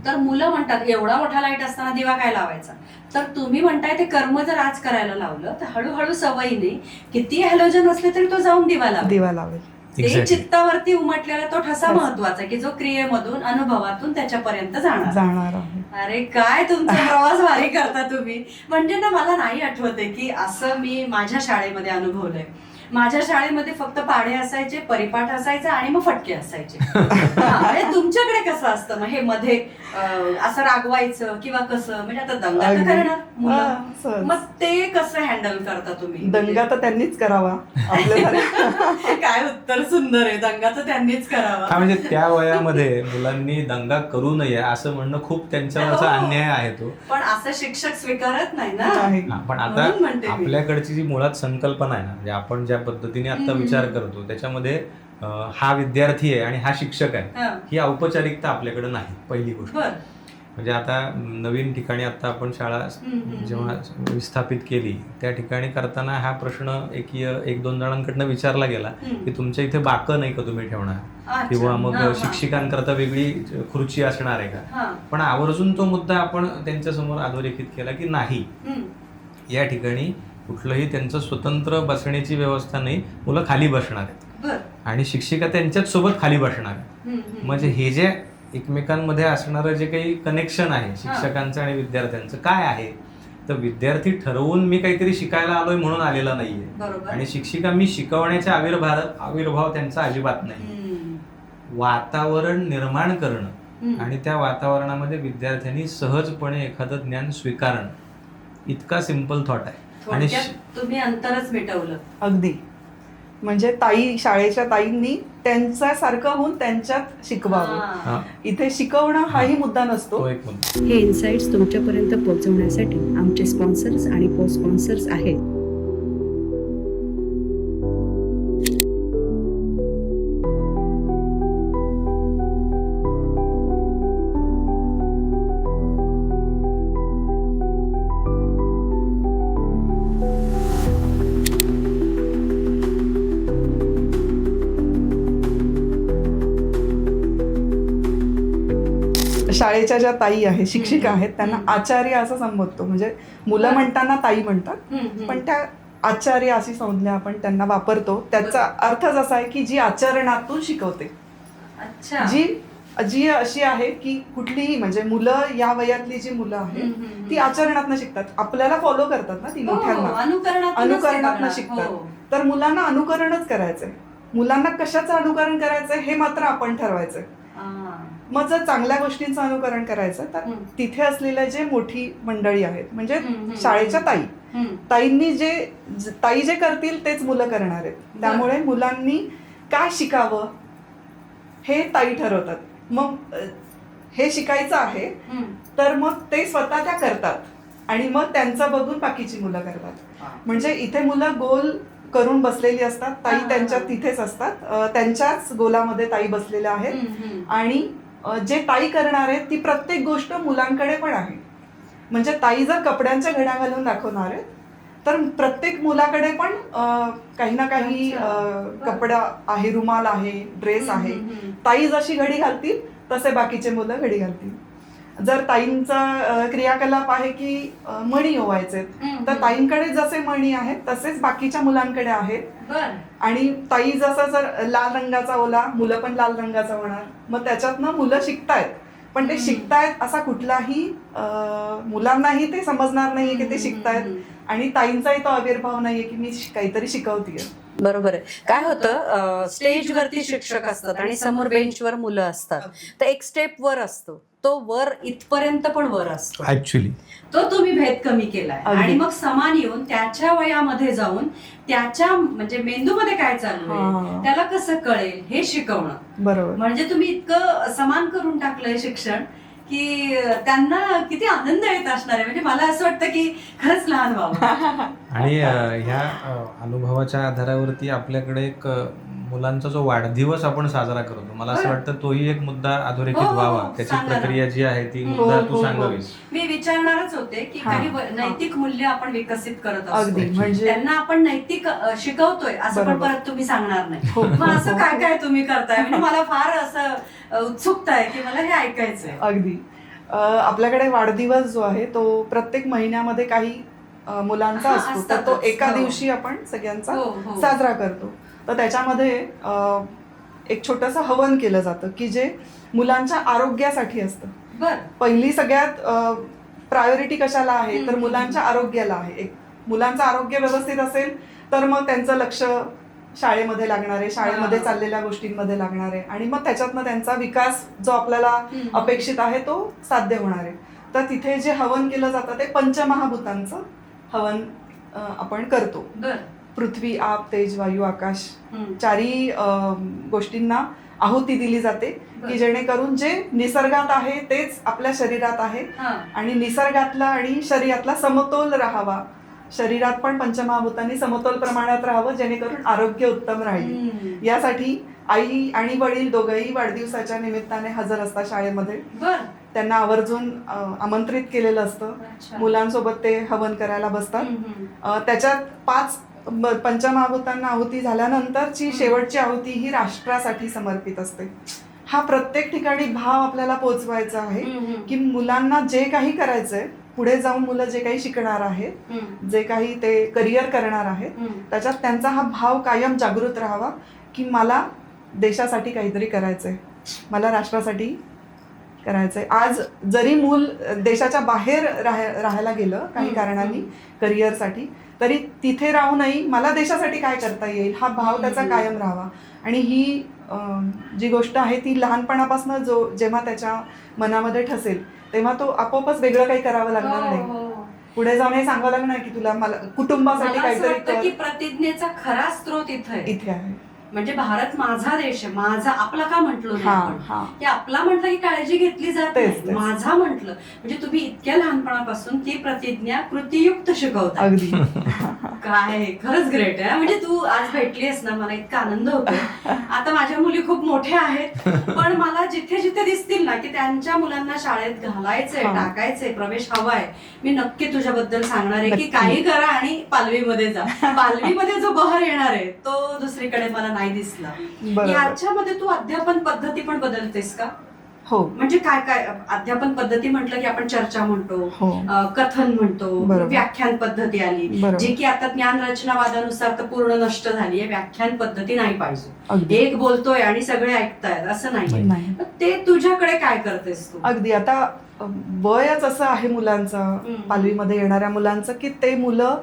तर मुलं म्हणतात एवढा मोठा लाईट असताना दिवा काय लावायचा. तर तुम्ही म्हणताय ते कर्म जर आज करायला लावलं तर हळूहळू सवयीने किती हॅलोजन असले तरी तो जाऊन दिवा लावेल. ते चित्तावरती उमटलेला तो ठसा महत्वाचा की जो क्रियेमधून अनुभवातून त्याच्यापर्यंत जाणार आहे. अरे काय तुमचा प्रवास भारी करता तुम्ही. म्हणजे ना मला नाही आठवते की असं मी माझ्या शाळेमध्ये अनुभवलंय. माझ्या शाळेमध्ये फक्त पाढे असायचे, परिपाठ असायचा आणि मग फटके असायचे. तुमच्याकडे कसं असतं मग हे मध्ये असं रागवायचं किंवा कसं, म्हणजे आता दंगा तर करणार मुलं, मग ते कसं हँडल करता तुम्ही? दंगा तर त्यांनीच करावा. काय उत्तर सुंदर आहे, दंगा तर त्यांनीच करावा. म्हणजे त्या वयामध्ये मुलांनी दंगा करू नये असं म्हणणं खूप त्यांच्यावरचा अन्याय आहे तो. पण असं शिक्षक स्वीकारत नाही ना. पण आता आपल्याकडची जी मुळात संकल्पना आहे ना, म्हणजे आपण ज्या पद्धतीने आता विचार करतो त्याच्यामध्ये हा विद्यार्थी आहे आणि हा शिक्षक आहे ही औपचारिकता आपल्याकडे नाही. पहिली गोष्ट म्हणजे आता नवीन ठिकाणी आता आपण शाळा जेव्हा विस्थापित केली त्या ठिकाणी करताना हा प्रश्न 1-2 जणांकडनं विचारला गेला की तुमच्या इथे बाकं नाही का तुम्ही ठेवणार, किंवा मग शिक्षिकांकरता वेगळी खुर्ची असणार आहे का. पण आवर्जून तो मुद्दा आपण त्यांच्या समोर अधोरेखित केला की नाही, या ठिकाणी कुठलंही त्यांचं स्वतंत्र बसण्याची व्यवस्था नाही, मुलं खाली बसणार आहेत आणि शिक्षिका त्यांच्याच सोबत खाली बसणार आहेत. म्हणजे हे जे एकमेकांमध्ये असणारं जे काही कनेक्शन आहे शिक्षकांचं आणि विद्यार्थ्यांचं काय आहे, तर विद्यार्थी ठरवून मी काहीतरी शिकायला आलोय म्हणून आलेला नाहीये. बरोबर. आणि शिक्षिका मी शिकवण्याचा आविर्भाव त्यांचा अजिबात नाही. वातावरण निर्माण करणं आणि त्या वातावरणामध्ये विद्यार्थ्यांनी सहजपणे एखादं ज्ञान स्वीकारणं, इतका सिंपल थॉट आहे. आणि तुम्ही अंतरच मिटवलं. अगदी. म्हणजे शाळेच्या ताईंनी त्यांच्यासारखं होऊन त्यांच्यात शिकवावं. हा, इथे शिकवणं हाही मुद्दा नसतो. तो एक मुद्दा. हे इन्साइट्स तुमच्यापर्यंत पोहोचवण्यासाठी आमचे स्पॉन्सर्स आणि को स्पॉन्सर्स आहेत. शाळेच्या ज्या ताई आहेत, शिक्षिका आहेत, त्यांना आचार्य असं संबोधतो. म्हणजे मुलं म्हणताना ताई म्हणतात, पण त्या आचार्य अशी संज्ञा आपण त्यांना वापरतो. त्याचा अर्थच असा आहे की जी आचरणातून शिकवते. अच्छा. जी अशी आहे की कुठलीही, म्हणजे मुलं, या वयातली जी मुलं आहेत ती आचरणातनं शिकतात. आपल्याला फॉलो करतात ना ती मोठ्यांना, अनुकरणातनं शिकतात. तर मुलांना अनुकरणच करायचंय. मुलांना कशाचं अनुकरण करायचंय हे मात्र आपण ठरवायचंय. मग जर चांगल्या गोष्टींचं अनुकरण करायचं तर तिथे असलेल्या जे मोठी मंडळी आहेत, म्हणजे शाळेच्या ताईंनी ताई जे करतील तेच मुलं करणार आहेत. त्यामुळे मुलांनी काय शिकावं हे ताई ठरवतात. मग हे शिकायचं आहे तर मग ते स्वतः त्या करतात आणि मग त्यांचं बघून बाकीची मुलं करतात. म्हणजे इथे मुलं गोल करून बसलेली असतात, ताई त्यांच्या तिथेच असतात, त्यांच्याच गोलामध्ये ताई बसलेल्या आहेत. आणि जे ताई करणार आहेत ती प्रत्येक गोष्ट मुलांकडे पण आहे. म्हणजे ताई जर कपड्यांच्या घड्या घालून दाखवणार आहेत तर प्रत्येक मुलाकडे पण काही ना काही कपडा आहे, रुमाल आहे, ड्रेस आहे. ताई जशी घडी घालतील तसे बाकीचे मुलं घडी घालतील. जर ताईंचा क्रियाकलाप आहे की मणी ओवायचे, तर ताईंकडे जसे मणी आहेत तसेच बाकीच्या मुलांकडे आहेत. आणि ताई जसं जर लाल रंगाचा ओला, मुलं पण लाल रंगाचा होणार. मग त्याच्यातनं मुलं शिकतायत, पण ते शिकतायत असा कुठलाही मुलांनाही ते समजणार नाहीये की ते शिकतायत. आणि ताईंचाही तो आविर्भाव नाहीये की मी काहीतरी शिकवतीये. बरोबर आहे. काय होतं, स्टेजवरती शिक्षक असतात आणि समोर बेंचवर मुलं असतात, तर एक स्टेप वर असतो, तो वर इथपर्यंत पण वर असतो ऍक्च्युली. तो तुम्ही भेद कमी केलाय. आणि मग समान येऊन त्याच्या वयामध्ये जाऊन त्याच्या म्हणजे मेंदूमध्ये काय चालू आहे त्याला कसं कळेल हे शिकवणं. बरोबर. म्हणजे तुम्ही इतकं समान करून टाकलंय शिक्षण की त्यांना किती आनंद येत असणार आहे. म्हणजे मला असं वाटतं की खरंच लहान व्हावं. आणि ह्या अनुभवाच्या आधारावरती आपल्याकडे एक मुलांचा जो वाढदिवस आपण साजरा करतो, मला असं वाटतं तोही एक मुद्दा अधोरेखित व्हावा. त्याची प्रक्रिया जी आहे ती मुद्दा तू सांगावीस. मी विचारणारच होते की काही नैतिक मूल्य आपण विकसित करत असतो, म्हणजे त्यांना आपण नैतिक शिकवतोय असं पण परत तुम्ही सांगणार नाही. मग असं काय काय तुम्ही करताय, म्हणजे मला फार असं उत्सुकता आहे की मला हे ऐकायचंय. अगदी. आपल्याकडे वाढदिवस जो आहे तो प्रत्येक महिन्यामध्ये काही मुलांचा असतो, तर तो एका दिवशी आपण सगळ्यांचा साजरा करतो. तर त्याच्यामध्ये एक छोटंसं हवन केलं जातं की जे मुलांच्या आरोग्यासाठी असतं. पहिली सगळ्यात प्रायोरिटी कशाला आहे तर मुलांच्या आरोग्याला आहे. एक मुलांचं आरोग्य व्यवस्थित असेल तर मग त्यांचं लक्ष शाळेमध्ये लागणार आहे, शाळेमध्ये चाललेल्या गोष्टींमध्ये लागणार आहे, आणि मग त्याच्यातनं त्यांचा विकास जो आपल्याला अपेक्षित आहे तो साध्य होणार आहे. तर तिथे जे हवन केलं जातं ते पंचमहाभूतांचं हवन आपण करतो. पृथ्वी, आप, तेज, वायू, आकाश, चारी गोष्टींना आहुती दिली जाते की जेणेकरून जे निसर्गात आहे तेच आपल्या शरीरात आहे आणि निसर्गातला आणि शरीरातला समतोल राहावा. शरीरात पण पंचमहाभूतांनी समतोल प्रमाणात राहावं जेणेकरून आरोग्य उत्तम राहील. यासाठी आई आणि वडील दोघंही वाढदिवसाच्या निमित्ताने हजर असतात शाळेमध्ये. त्यांना आवर्जून आमंत्रित केलेलं असतं. मुलांसोबत ते हवन करायला बसतात. त्याच्यात 5 पंचमहाभूतांना आहुती झाल्यानंतरची शेवटची आहुती ही राष्ट्रासाठी समर्पित असते. हा प्रत्येक ठिकाणी भाव आपल्याला पोहोचवायचा आहे की मुलांना जे काही करायचंय, पुढे जाऊन मुलं जे काही शिकणार आहेत, जे काही ते करिअर करणार आहेत, त्याच्यात त्यांचा हा भाव कायम जागृत राहावा की मला देशासाठी काहीतरी करायचंय, मला राष्ट्रासाठी करायचंय. आज जरी मूल देशाच्या बाहेर राहायला गेलं काही कारणांनी करिअरसाठी, तरी तिथे राहूनही मला देशासाठी काय करता येईल हा भाव त्याचा कायम राहावा. आणि ही जी गोष्ट आहे ती लहानपणापासून जेव्हा त्याच्या मनामध्ये ठसेल तेव्हा तो आपोआपच वेगळं काही करावं लागणार नाही. पुढे जाऊन हे सांगावं लागणार की तुला मला कुटुंबासाठी काहीतरी की प्रतिज्ञेचा खरा स्रोत इथे आहे. म्हणजे भारत माझा देश आहे, माझा आपला का म्हटलो नाही आपण? हा. की आपला म्हटलं की काळजी घेतली जात तेच, नाही. तेच. माझा म्हटलं म्हणजे तुम्ही इतक्या लहानपणापासून ती प्रतिज्ञा कृतीयुक्त शिकवता. अगदी काय खरंच ग्रेट आहे. म्हणजे तू आज भेटलीस ना, मला इतका आनंद होतो. आता माझ्या मुली खूप मोठ्या आहेत, पण मला जिथे जिथे दिसतील ना की त्यांच्या मुलांना शाळेत घालायचंय, टाकायचंय, प्रवेश हवाय, मी नक्की तुझ्याबद्दल सांगणार आहे की काही करा आणि पालवीमध्ये जा. पालवीमध्ये जो बहर येणार आहे तो दुसरीकडे मला नाही दिसला. याच्यामध्ये तू अध्यापन पद्धती पण बदलतेस का? हो. म्हणजे काय काय अध्यापन पद्धती म्हटलं की आपण चर्चा म्हणतो, हो. कथन म्हणतो, बरोबर. व्याख्यान पद्धती आली, बरोबर. जी की आता ज्ञान रचनावादानुसार तर पूर्ण नष्ट झाली आहे. व्याख्यान पद्धती नाही पाहिजे. अगदी. एक बोलतोय आणि सगळे ऐकतायत असं नाही. नाही. ते तुझ्याकडे काय करतेस तू? अगदी. आता वयच असं आहे मुलांचं, पालवीमध्ये येणाऱ्या मुलांचं, की ते मुलं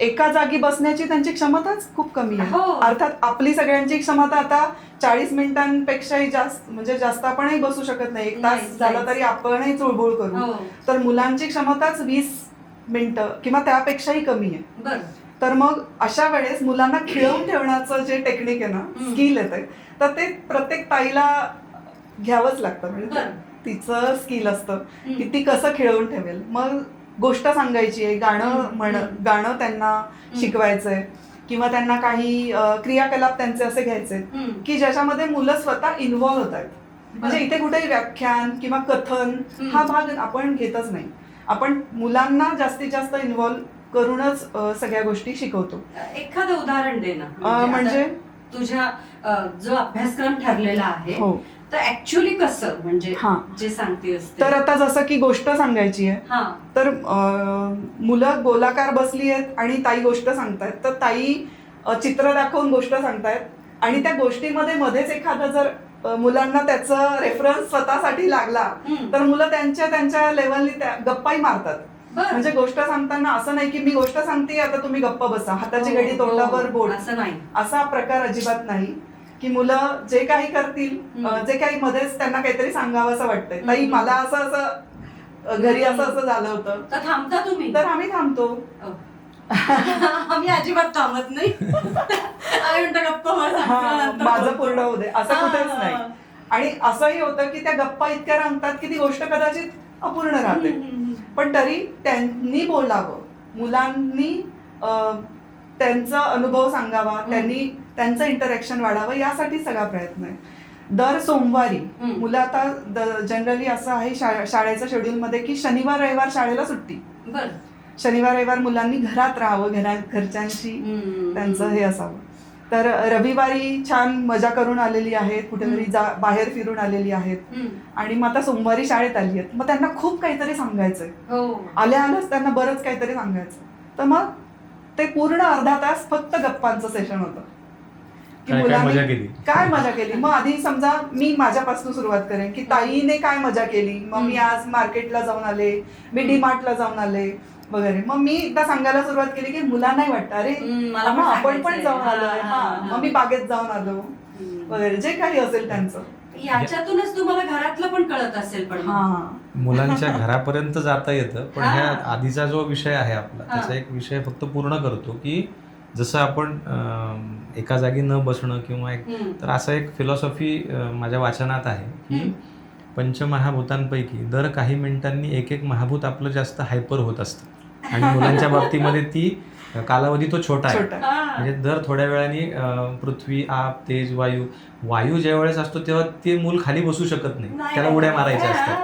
एका जागी बसण्याची त्यांची क्षमताच खूप कमी आहे. हो. अर्थात आपली सगळ्यांची क्षमता आता 40 मिनिटांपेक्षाही जास्त, म्हणजे जास्त आपणही बसू शकत नाही. 1 तास झाला तरी आपणही चुळबुळ करू. हो. तर मुलांची क्षमताच 20 मिनिटं किंवा त्यापेक्षाही कमी आहे. बरं. तर मग अशा वेळेस मुलांना खिळवून ठेवण्याचं जे टेक्निक आहे ना, स्किल येते, तर ते प्रत्येक ताईला घ्यावंच लागतं. म्हणजे तिचं स्किल असतं की ती कसं खिळवून ठेवेल. मग गोष्ट सांगायची आहे, गाणं त्यांना शिकवायचंय किंवा त्यांना काही क्रियाकलाप त्यांचे असे घ्यायचे की ज्याच्यामध्ये मुलं स्वतः इन्व्हॉल्व्ह होत आहेत. म्हणजे इथे कुठेही व्याख्यान किंवा कथन हा भाग आपण घेतच नाही. आपण मुलांना जास्तीत जास्त इन्व्हॉल्व्ह करूनच सगळ्या गोष्टी शिकवतो. एखादं उदाहरण दे ना. म्हणजे तुझ्या जो अभ्यासक्रम ठरलेला आहे हो, तर ऍक्च्युअली कसं, म्हणजे जे सांगतेस तर आता जसं की गोष्ट सांगायची आहे, तर मुलं गोलाकार बसली आहेत आणि ताई गोष्ट सांगतायत, तर ताई चित्र दाखवून गोष्ट सांगतायत आणि त्या गोष्टीमध्ये मध्येच एखादं जर मुलांना त्याचा रेफरन्स स्वतःसाठी लागला तर मुलं त्यांच्या लेवलनी गप्पाही मारतात. म्हणजे गोष्ट सांगताना असं नाही की मी गोष्ट सांगते आता तुम्ही गप्प बसा, हाताची घडी तोंडावर बोट, असं नाही. असा प्रकार अजिबात नाही. की मुलं जे काही करतील, जे काही मध्येच त्यांना काहीतरी सांगावं असं वाटतंय, ताई मला असं घरी असं झालं होतं, तर थांबता तुम्ही? तर आम्ही थांबतो. आम्ही अजिबात थांबत नाही. माझं पूर्ण होऊ दे असं कुठेच नाही. आणि असंही होतं की त्या गप्पा इतक्या रंगतात की ती गोष्ट कदाचित अपूर्ण राहते, पण तरी त्यांनी बोलावं, मुलांनी त्यांचा अनुभव सांगावा, त्यांनी त्यांचं इंटरॅक्शन वाढावं, यासाठी सगळा प्रयत्न आहे. दर सोमवारी मुलं आता जनरली असं आहे शाळेच्या शेड्यूल मध्ये की शनिवार रविवार शाळेला सुट्टी. शनिवार रविवार मुलांनी घरात राहावं, घरच्यांशी त्यांचं हे असावं. तर रविवारी छान मजा करून आलेली आहेत, कुठेतरी बाहेर फिरून आलेली आहेत आणि मग आता सोमवारी शाळेत आली आहेत, मग त्यांना खूप काहीतरी सांगायचंय, आल्याच त्यांना बरंच काहीतरी सांगायचं. तर मग ते पूर्ण अर्धा तास फक्त गप्पांचं सेशन होतं की मुलांनी काय मजा केली. मग आधी समजा मी माझ्यापासून सुरुवात करेन की ताईने काय मजा केली, मग मी आज मार्केटला जाऊन आले, मी डीमार्टला जाऊन आले वगैरे. मग मी एकदा सांगायला सुरुवात केली की मुलांनाही वाटतं अरे आपण पण जाऊन आलोय, मग मी बागेत जाऊन आलो वगैरे, जे काही असेल त्यांचं. याच्यातूनच तुम्हाला घरातलं पण कळत असेल. पण मुलांच्या घरापर्यंत जाता येतं, पण ह्या आधीचा जो विषय आहे आपला त्याचा एक विषय फक्त पूर्ण करतो की जसं आपण एका जागी न बसणं किंवा तर असं एक फिलॉसॉफी माझ्या वाचनात आहे की पंचमहाभूतांपैकी दर काही मिनिटांनी एक महाभूत आपलं जास्त हायपर होत असतं आणि मुलांच्या बाबतीमध्ये ती कालावधी तो छोटा आहे. म्हणजे दर थोड्या वेळाने पृथ्वी, आप, तेज, वायू ज्या वेळेस असतो तेव्हा ते मूल खाली बसू शकत नाही, त्याला उड्या मारायच्या असतात.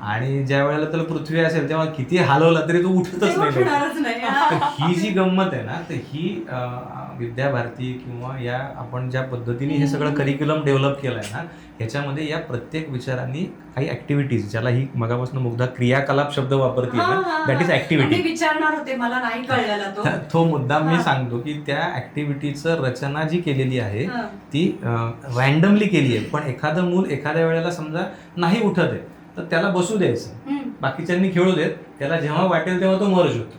आणि ज्या वेळेला त्याला पृथ्वी असेल तेव्हा किती हलवला तरी तो उठतच नाही. उठणारच नाही. तर ही जी गंमत आहे ना, तर ही विद्याभारती किंवा या आपण ज्या पद्धतीने हे सगळं करिक्युलम डेव्हलप केलं आहे ना, ह्याच्यामध्ये या प्रत्येक विचारांनी काही ऍक्टिव्हिटीज, ज्याला ही मगापासून मुग्धा क्रियाकलाप शब्द वापरते ना, दॅट इज ऍक्टिव्हिटी. विचारणार होते, मला नाही कळलेला तो मुद्दा मी सांगतो की त्या ऍक्टिव्हिटीचं रचना जी केलेली आहे ती रॅन्डमली केली आहे. पण एखादं मूल एखाद्या वेळेला समजा नाही उठत आहे तर त्याला बसू द्यायचं, बाकीच्यांनी खेळू देत, त्याला जेव्हा वाटेल तेव्हा तो मर्ज होतो.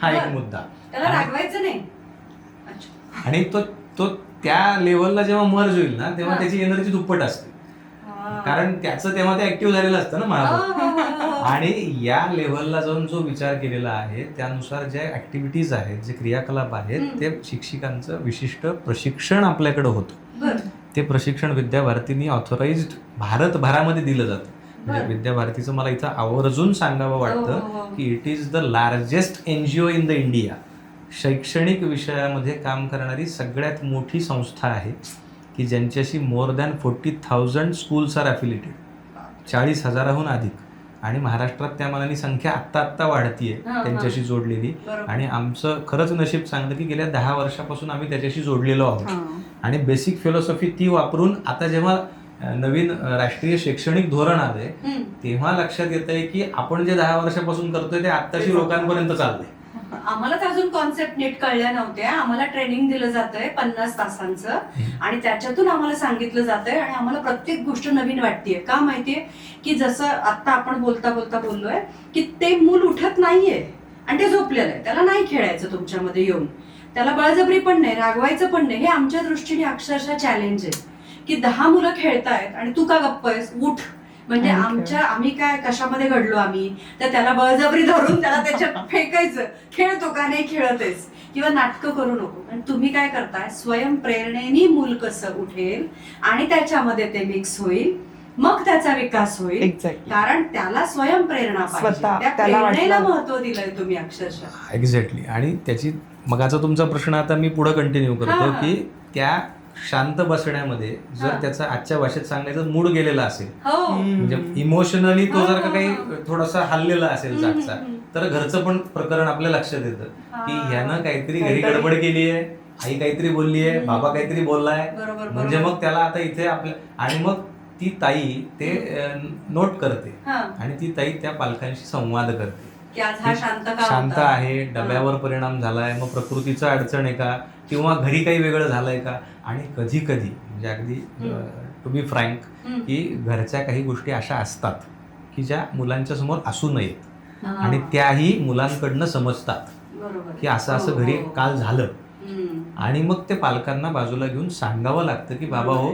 हा एक मुद्दा. त्याला रागवायचं नाही. आणि तो त्या लेवलला जेव्हा मर्ज होईल ना तेव्हा त्याची एनर्जी दुप्पट असते, कारण त्याचं तेव्हा ते ऍक्टिव्ह झालेलं असतं ना महाभारत. आणि या लेवलला जाऊन जो विचार केलेला आहे त्यानुसार ज्या ऍक्टिव्हिटीज आहेत, जे क्रियाकलाप आहेत, ते शिक्षिकांचं विशिष्ट प्रशिक्षण आपल्याकडे होतं. ते प्रशिक्षण विद्याभारतीने ऑथोराइज्ड भारतभरामध्ये दिलं जातं. म्हणजे विद्याभारतीचं मला इथं आवर्जून सांगावं वाटतं की it is the largest NGO in the India. शैक्षणिक विषयामध्ये काम करणारी सगळ्यात मोठी संस्था आहे की ज्यांच्याशी more than 40,000 schools are affiliated, 40,000हून अधिक. आणि महाराष्ट्रात त्या मानाने संख्या आत्ता वाढतीये त्यांच्याशी जोडलेली. आणि आमचं खरंच नशीब चांगलं की गेल्या 10 वर्षापासून आम्ही त्याच्याशी जोडलेलो आहोत. आणि बेसिक फिलॉसॉफी ती वापरून आता जेव्हा नवीन राष्ट्रीय शैक्षणिक धोरण आलंय तेव्हा लक्षात येत आहे की आपण जे 10 वर्षापासून करतोय ते आत्ताशी लोकांपर्यंत चाललंय. आम्हाला तर अजून कॉन्सेप्ट नीट कळल्या नव्हत्या. आम्हाला ट्रेनिंग दिलं जातंय 50 तासांचं आणि त्याच्यातून आम्हाला सांगितलं जातंय आणि आम्हाला प्रत्येक गोष्ट नवीन वाटतेय. का माहितीये की जसं आता आपण बोलता बोललोय की ते मूल उठत नाहीये आणि ते झोपलेलं आहे, त्याला नाही खेळायचं तुमच्यामध्ये येऊन, त्याला बळजबरी पण नाही, रागवायचं पण नाही. हे आमच्या दृष्टीने अक्षरशः चॅलेंज आहे की 10 मुलं खेळतायत आणि तू का गप्प आहेस, उठ. म्हणजे आम्ही काय कशामध्ये घडलो आम्ही, तर त्याला बळजबरी धरून त्याला त्याच्यात फेकायचं, खेळतो का नाही खेळतेस, किंवा नाटकं करू नको. आणि तुम्ही काय करताय, स्वयंप्रेरणेने मूल कसं उठेल आणि त्याच्यामध्ये ते मिक्स होईल, मग त्याचा विकास होईल. कारण त्याला स्वयंप्रेरणा पाहिजे, त्या प्रेरणेला महत्व दिलंय तुम्ही अक्षरशः. एक्झॅक्टली. आणि त्याची मगाचा तुमचा प्रश्न आता मी पुढे कंटिन्यू करतो की त्या शांत बसण्यामध्ये जर त्याचा आजच्या भाषेत सांगायचं मूड गेलेला असेल, म्हणजे इमोशनली तो जर का काही थोडासा हललेला असेल जागचा, तर घरचं पण प्रकरण आपल्या लक्षात येतं की ह्यानं काहीतरी घरी गडबड केली आहे, आई काहीतरी बोलली आहे, बाबा काहीतरी बोललाय, म्हणजे मग त्याला आता इथे आपल्या. आणि मग ती ताई ते नोट करते आणि ती ताई त्या पालकांशी संवाद करते, शांत आहे, डब्यावर परिणाम झालाय, मग प्रकृतीचं अडचण आहे का, किंवा घरी काही वेगळं झालंय का. आणि कधी म्हणजे अगदी टू बी फ्रँक की घरच्या काही गोष्टी अशा असतात की ज्या मुलांच्या समोर असू नयेत आणि त्याही मुलांकडनं समजतात की असं घरी काल झालं. आणि मग ते पालकांना बाजूला घेऊन सांगावं लागतं की बाबा हो,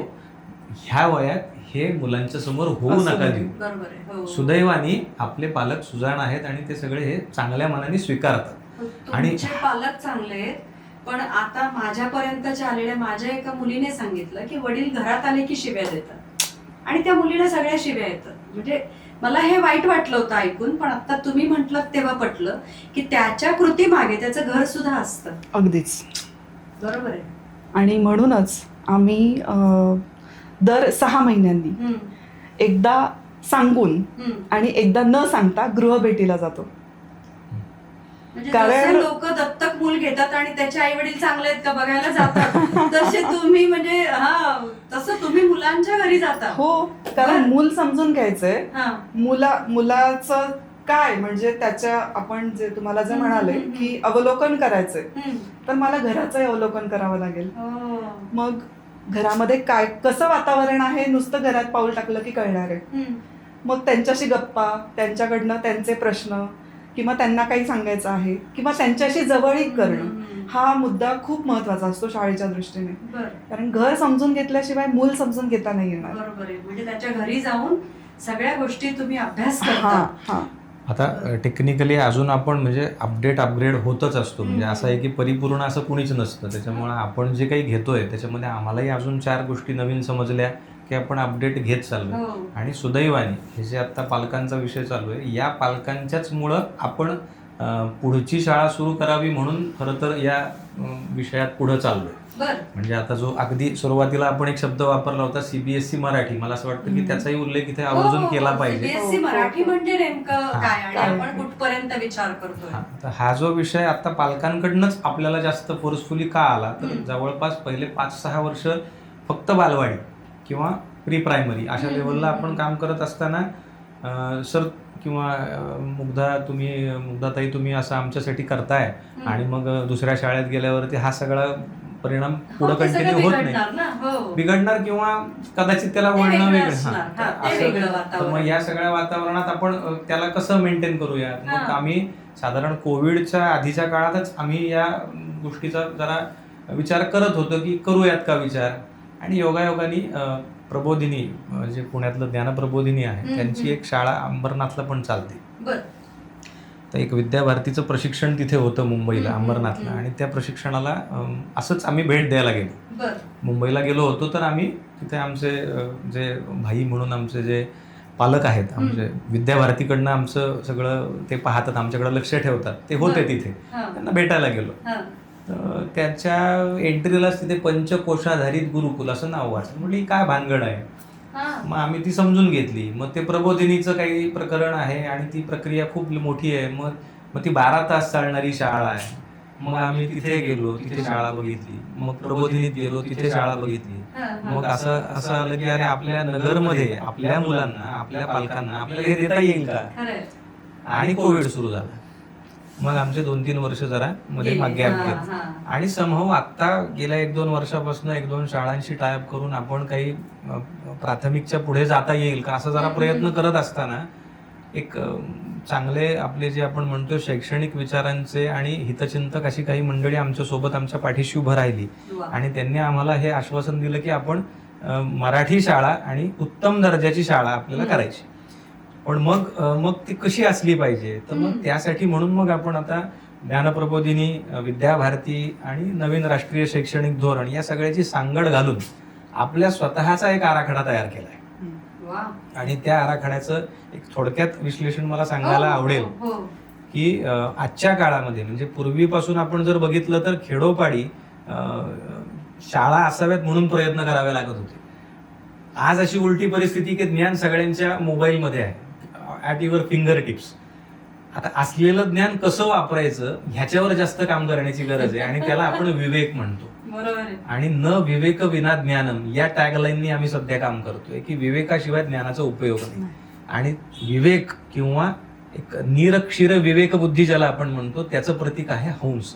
ह्या वयात हे मुलांच्या समोर होऊ नका देऊ. सुदैवाने आपले पालक सुजाण आहेत आणि ते सगळे हे चांगल्या मनाने स्वीकारतात. आणि पालक चांगले आहेत. पण आता माझ्यापर्यंतच्या आलेल्या माझ्या एका मुलीने सांगितलं की वडील घरात आले की शिव्या देतात आणि त्या मुलीला सगळ्या शिव्या येतात. म्हणजे मला हे वाईट वाटलं होतं ऐकून, पण आता तुम्ही म्हटलं तेव्हा पटलं की त्याच्या कृती मागे त्याचं घर सुद्धा असतं. अगदीच बरोबर आहे. आणि म्हणूनच आम्ही दर 6 महिन्यांनी एकदा सांगून आणि एकदा न सांगता गृहभेटीला जातो. कारण लोक दत्तक मूल घेतात आणि त्याचे आई वडील चांगले आहेत का बघायला जातात, तसे तुम्ही म्हणजे तसं तुम्ही मुलांच्या घरी जाता. हो, कारण मूल समजून घ्यायचंय, मुलाचं काय म्हणजे त्याच्या, आपण जे तुम्हाला जे म्हणाले की अवलोकन करायचंय, तर मला घराचंही अवलोकन करावं लागेल. मग घरामध्ये काय कसं वातावरण आहे नुसतं घरात पाऊल टाकलं की कळणार आहे. मग त्यांच्याशी गप्पा, त्यांच्याकडनं त्यांचे प्रश्न किंवा त्यांना काही सांगायचं आहे किंवा त्यांच्याशी जवळीक करणं, हा मुद्दा खूप महत्वाचा असतो शाळेच्या दृष्टीने. कारण घर समजून घेतल्याशिवाय मूल समजून घेता नाही येणार. बरोबर आहे. म्हणजे त्याच्या घरी जाऊन सगळ्या गोष्टी तुम्ही अभ्यास करता. आता टेक्निकली अजून आपण म्हणजे अपग्रेड होतच असतो. म्हणजे असं आहे की परिपूर्ण असं कुणीच नसतं. त्याच्यामुळे आपण जे काही घेतोय त्याच्यामध्ये आम्हालाही अजून 4 गोष्टी नवीन समजल्या की आपण अपडेट घेत चाललो. आणि सुदैवाने हे जे आता पालकांचा विषय चालू आहे, या पालकांच्याच मुळे आपण पुढची शाळा सुरू करावी म्हणून खरं तर या विषयात पुढं चाललोय. म्हणजे आता जो अगदी सुरुवातीला आपण एक शब्द वापरला होता सीबीएसई मराठी, मला असं वाटतं की त्याचाही उल्लेख इथे आवर्जून केला पाहिजे. सीबीएसई मराठी म्हणजे नेमकं काय आणि आपण कुठपर्यंत विचार करतोय? तर हा जो विषय आता पालकांकडनंच आपल्याला जास्त फोर्सफुली का आला, तर जवळपास पहिले 5-6 वर्ष फक्त बालवाडी किंवा प्री प्रायमरी अशा लेवलला आपण काम करत असताना सर किंवा मुग्धाताई तुम्ही असं आमच्यासाठी करताय आणि मग दुसऱ्या शाळेत गेल्यावरती हा सगळा परिणाम पुढे कंटिन्यू होत नाही, बिघडणार किंवा कदाचित त्याला वळणं वेगळं. तर मग या सगळ्या वातावरणात आपण त्याला कसं मेंटेन करूया. मग आम्ही साधारण कोविडच्या आधीच्या काळातच आम्ही या गोष्टीचा जरा विचार करत होतो की करूयात का विचार. आणि योगायोगाने प्रबोधिनी जे पुण्यातलं ज्ञानप्रबोधिनी आहे त्यांची एक शाळा अंबरनाथला पण चालते. तर एक विद्याभारतीचं प्रशिक्षण तिथे होतं मुंबईला, अंबरनाथला. आणि त्या प्रशिक्षणाला असंच आम्ही भेट द्यायला गेलो. मुंबईला गेलो होतो तर आम्ही तिथे आमचे जे भाई म्हणून आमचे जे पालक आहेत, आमचे विद्याभारतीकडनं आमचं सगळं ते पाहतात, आमच्याकडे लक्ष ठेवतात, ते होते तिथे. त्यांना भेटायला गेलो. तर त्याच्या एंट्रीलाच तिथे पंचकोशाधारित गुरुकुल असं नाव वाचलं. म्हटलं काय भानगड आहे. मग आम्ही ती समजून घेतली. मग ते प्रबोधिनीचं काही प्रकरण आहे आणि ती प्रक्रिया खूप मोठी आहे. मग ती 12 तास चालणारी शाळा आहे. मग आम्ही तिथे गेलो, तिथे शाळा बघितली. मग प्रबोधिनीत गेलो, तिथे शाळा बघितली. मग असं आलं की अरे आपल्या नगरमध्ये आपल्या मुलांना, आपल्या पालकांना आपल्याला हे देता येईल का. आणि कोविड सुरू झाला. मग आमचे 2-3 वर्ष जरा मध्ये गॅप घेतला. आणि समहाऊ आत्ता गेल्या 1-2 वर्षापासून 1-2 शाळांशी टायअप करून आपण काही प्राथमिकच्या पुढे जाता येईल का असं जरा प्रयत्न करत असताना एक चांगले आपले जे आपण म्हणतो शैक्षणिक विचारांचे आणि हितचिंतक अशी काही मंडळी आमच्यासोबत आमच्या पाठीशी उभं राहिली. आणि त्यांनी आम्हाला हे आश्वासन दिलं की आपण मराठी शाळा आणि उत्तम दर्जाची शाळा आपल्याला करायची. पण मग ती कशी असली पाहिजे. तर मग त्यासाठी म्हणून मग आपण आता ज्ञानप्रबोधिनी, विद्याभारती आणि नवीन राष्ट्रीय शैक्षणिक धोरण या सगळ्याची सांगड घालून आपल्या स्वतःचा एक आराखडा तयार केलाय. आणि त्या आराखड्याचं एक थोडक्यात विश्लेषण मला सांगायला आवडेल की आजच्या काळामध्ये म्हणजे पूर्वीपासून आपण जर बघितलं तर खेडोपाडी शाळा असाव्यात म्हणून प्रयत्न करावे लागत होते. आज अशी उलटी परिस्थिती की ज्ञान सगळ्यांच्या मोबाईलमध्ये आहे, ॲट युअर फिंगर टिप्स. आता असलेलं ज्ञान कसं वापरायचं ह्याच्यावर जास्त काम करण्याची गरज आहे. आणि त्याला आपण विवेक म्हणतो. आणि न विवेक विना ज्ञानम या टॅगलाईननी आम्ही सध्या काम करतोय की विवेकाशिवाय ज्ञानाचा उपयोग नाही. आणि विवेक किंवा एक निरक्षीर विवेक बुद्धी ज्याला आपण म्हणतो त्याचं प्रतीक आहे हंस.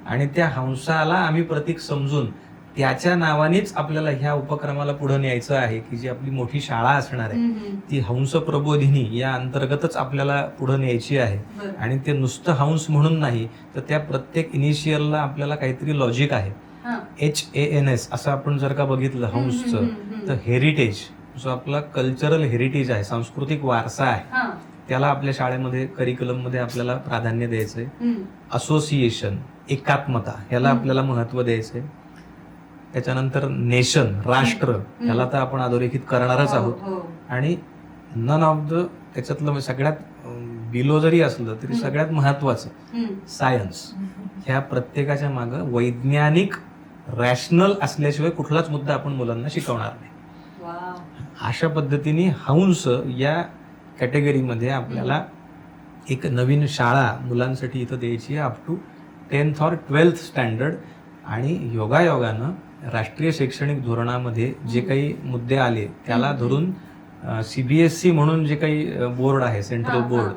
आणि त्या हंसाला आम्ही प्रतीक समजून त्याच्या नावानेच आपल्याला ह्या उपक्रमाला पुढे न्यायचं आहे की जी आपली मोठी शाळा असणार आहे ती हंस प्रबोधिनी या अंतर्गतच आपल्याला पुढे न्यायची आहे. आणि ते नुसतं हंस म्हणून नाही तर त्या प्रत्येक इनिशियलला आपल्याला काहीतरी लॉजिक आहे. HANS असं आपण जर का बघितलं हंसचं तर हेरिटेज जो आपला कल्चरल हेरिटेज आहे, सांस्कृतिक वारसा आहे, त्याला आपल्या शाळेमध्ये करिक्युलम मध्ये आपल्याला प्राधान्य द्यायचंय. असोसिएशन, एकात्मता ह्याला आपल्याला महत्व द्यायचंय. त्याच्यानंतर नेशन, राष्ट्र ह्याला तर आपण अधोरेखित करणारच आहोत. आणि नन ऑफ द त्याच्यातलं सगळ्यात बिलो जरी असलं तरी सगळ्यात महत्वाचं सायन्स. ह्या प्रत्येकाच्या मागं वैज्ञानिक रॅशनल असल्याशिवाय कुठलाच मुद्दा आपण मुलांना शिकवणार नाही. अशा पद्धतीने हंस या कॅटेगरीमध्ये आपल्याला एक नवीन शाळा मुलांसाठी इथं द्यायची आहे up to 10th or 12th standard. आणि योगायोगानं राष्ट्रीय शैक्षणिक धोरणामध्ये जे काही मुद्दे आले त्याला धरून CBSE म्हणून जे काही बोर्ड आहे, सेंट्रल बोर्ड,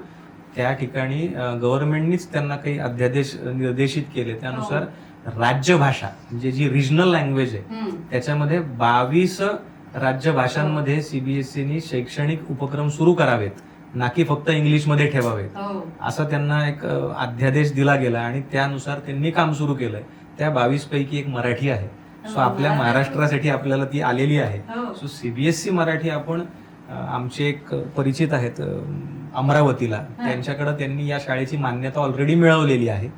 त्या ठिकाणी गव्हर्नमेंटनीच त्यांना काही अध्यादेश निर्देशित केले. त्यानुसार राज्यभाषा म्हणजे जी रिजनल लँग्वेज आहे त्याच्यामध्ये 22 राज्यभाषांमध्ये CBSEनी शैक्षणिक उपक्रम सुरू करावेत, ना की फक्त इंग्लिशमध्ये ठेवावेत असं त्यांना एक अध्यादेश दिला गेला. आणि त्यानुसार त्यांनी काम सुरू केलंय. त्या 22 पैकी एक मराठी आहे. सो आपल्या महाराष्ट्रासाठी आपल्याला ती आलेली आहे. सो CBSE मराठी आपण आमचे एक परिचित आहेत अमरावतीला, त्यांच्याकडे त्यांनी या शाळेची मान्यता ऑलरेडी मिळवलेली आहे.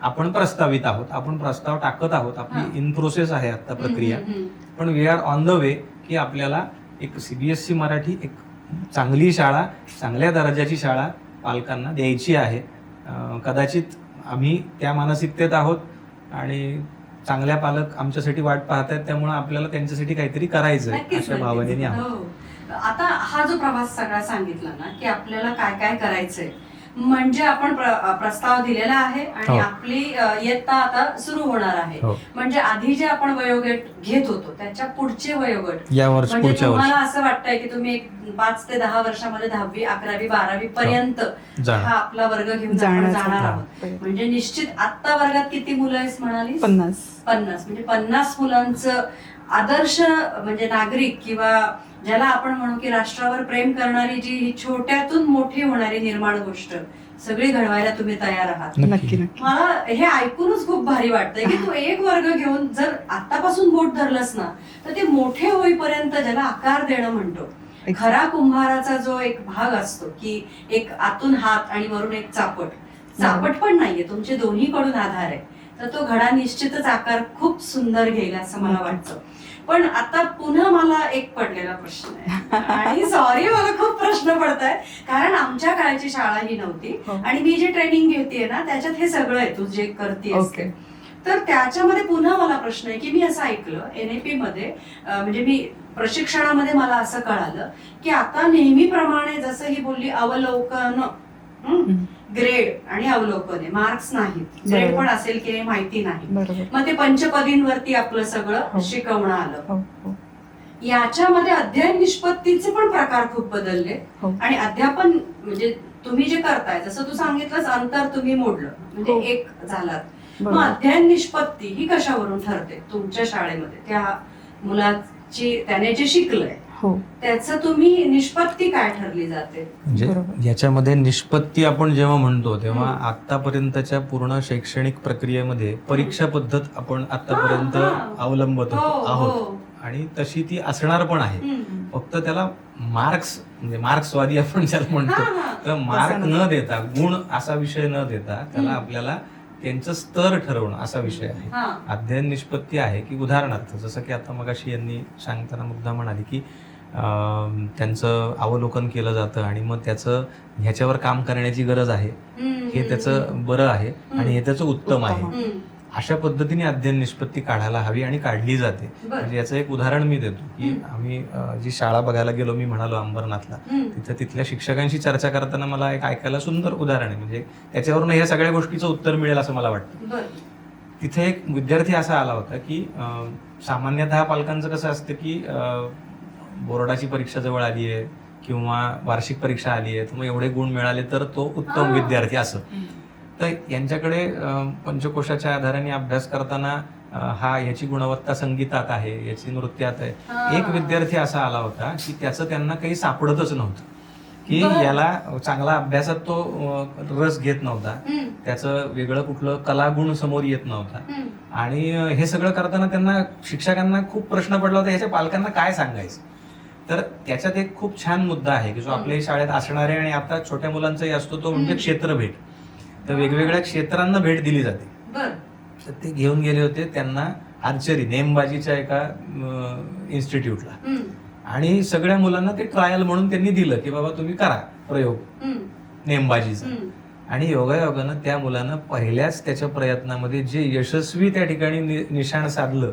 आपण प्रस्तावित आहोत, आपण प्रस्ताव टाकत आहोत, आपली इन प्रोसेस आहे आता प्रक्रिया. पण we are on the way की आपल्याला एक CBSE मराठी एक चांगली शाळा, चांगल्या दर्जाची शाळा पालकांना द्यायची आहे. कदाचित आम्ही त्या मानसिकतेत आहोत आणि चांगल्या पालक आमच्यासाठी वाट पाहत आहेत, त्यामुळे आपल्याला त्यांच्यासाठी काहीतरी करायचं आहे नक्कीच, अशा भावनेने नक्कीच. आहोत. हो. आता हा जो प्रवास सगळा सांगितला ना की आपल्याला काय काय करायचंय, म्हणजे आपण प्रस्ताव दिलेला आहे आणि हो. आपली इयत्ता आता सुरू होणार आहे. हो. म्हणजे आधी जे आपण वयोगट घेत होतो त्याच्या पुढचे वयोगट, या वर्ष म्हणजे पुढच्या तुम्हाला वर्षी असं वाटतंय की तुम्ही एक 5 ते 10 वर्षामध्ये 10वी 11वी 12वी पर्यंत जाणार. हा आपला वर्ग घेऊन आपण जाण्याचा जाणार हा. आहोत. म्हणजे निश्चित आत्ता वर्गात किती मुलं आहेस म्हणाली? 50. 50. म्हणजे 50 मुलांचं आदर्श म्हणजे नागरिक किंवा ज्याला आपण म्हणू की राष्ट्रावर प्रेम करणारी जी ही छोट्यातून मोठी होणारी निर्माण गोष्ट सगळी घडवायला तुम्ही तयार आहात. नक्की नक्की. मला हे ऐकूनच खूप भारी वाटतंय की तू एक वर्ग घेऊन जर आतापासून बोट धरलंस ना तर ते मोठे होईपर्यंत ज्याला आकार देणं म्हणतो, खरा कुंभाराचा जो एक भाग असतो की एक आतून हात आणि वरून एक चापट पण नाहीये, तुमचे दोन्हीकडून आधार आहे, तर तो घडा निश्चितच आकार खूप सुंदर घेईल असं मला वाटतं. पण आता पुन्हा मला एक पडलेला प्रश्न आहे आणि सॉरी मला खूप प्रश्न पडत आहे कारण आमच्या काळाची शाळा ही नव्हती हो. आणि मी जे ट्रेनिंग घेतेय ना त्याच्यात हे सगळं आहे, तू जे करतेस ओके. तर त्याच्यामध्ये पुन्हा मला प्रश्न आहे की मी असं ऐकलं NAP मध्ये म्हणजे मी प्रशिक्षणामध्ये मला असं कळालं की आता नेहमीप्रमाणे जसं ही बोलली अवलोकन, ग्रेड आणि अवलोकन आहे, मार्क्स नाहीत. ग्रेड बरोबर. पण असेल की नाही माहिती नाही. बरोबर. मग ते पंचपदींवरती आपलं सगळं हो. शिकवणं आलं. हो हो याच्यामध्ये अध्ययन निष्पत्तीचे पण प्रकार खूप बदलले हो. आणि अध्यापन म्हणजे तुम्ही जे करताय जसं तू सांगितलंस अंतर तुम्ही मोडलं म्हणजे हो. एक झालात. मग बरोबर. अध्ययन निष्पत्ती ही कशावरून ठरते तुमच्या शाळेमध्ये? त्या मुलाची त्याने जे शिकलंय हो. त्याचं तुम्ही निष्पत्ती काय ठरली जाते? म्हणजे बरोबर. याच्यामध्ये निष्पत्ती आपण जेव्हा म्हणतो तेव्हा हम्म. आतापर्यंतच्या पूर्ण शैक्षणिक प्रक्रियेमध्ये परीक्षा पद्धत आपण आतापर्यंत हा, हा. अवलंबत हो, आहोत हो. आणि तशी ती असणार पण आहे. हम्म. फक्त त्याला मार्क्स म्हणजे मार्क्सवादी आपण ज्याला म्हणतो हा, हा. तर मार्क तसं न देता गुण असा विषय न देता त्याला हम्म. आपल्याला त्यांचं स्तर ठरवणं असा विषय आहे. हा. अध्ययन निष्पत्ती आहे की उदाहरणार्थ जसं की आता मगाशी यांनी सांगताना मुद्दा म्हणाली की त्यांचं अवलोकन केलं जातं आणि मग त्याचं ह्याच्यावर काम करण्याची गरज आहे, हम्म. हे त्याचं बरं आहे आणि हे त्याचं उत्तम आहे. हम्म. अशा पद्धतीने अध्ययन निष्पत्ती काढायला हवी आणि काढली जाते. बरं. म्हणजे याचं एक उदाहरण मी देतो की आम्ही जी शाळा बघायला गेलो, मी म्हणालो अंबरनाथला, हम्म. तिथल्या शिक्षकांशी चर्चा करताना मला एक ऐकायला सुंदर उदाहरण आहे. म्हणजे त्याच्यावरून ह्या सगळ्या गोष्टीचं उत्तर मिळेल असं मला वाटतं. बरं. तिथे एक विद्यार्थी असा आला होता की सामान्यतः पालकांचं कसं असतं की बोर्डाची परीक्षा जवळ आली आहे किंवा वार्षिक परीक्षा आली आहे तर मग एवढे गुण मिळाले तर तो उत्तम विद्यार्थी असं. तर यांच्याकडे पंचकोशाच्या आधाराने अभ्यास करताना हा याची गुणवत्ता संगीतात आहे, याची नृत्यात आहे. एक विद्यार्थी असा आला होता की त्याचं त्यांना काही सापडतच नव्हतं की बरं. याला चांगला अभ्यासात तो रस घेत नव्हता, हम्म. त्याचं वेगळं कुठलं कलागुण समोर येत नव्हता. हम्म. आणि हे सगळं करताना त्यांना शिक्षकांना खूप प्रश्न पडला होता ह्याच्या पालकांना काय सांगायचं. तर त्याच्यात एक खूप छान मुद्दा आहे की जो आपल्या शाळेत असणारे आणि आता छोट्या मुलांचाही असतो तो म्हणजे क्षेत्रभेट. तर वेगवेगळ्या क्षेत्रांना भेट दिली जाते. बरं. तर ते घेऊन गेले होते त्यांना आर्चरी नेमबाजीच्या एका इन्स्टिट्यूटला हम्म. आणि सगळ्या मुलांना ते ट्रायल म्हणून त्यांनी दिलं की बाबा तुम्ही करा प्रयोग हम्म. नेमबाजीचा. हम्म. आणि योगायोगानं त्या मुलानं पहिल्याच त्याच्या प्रयत्नामध्ये जे यशस्वी त्या ठिकाणी निशाण साधलं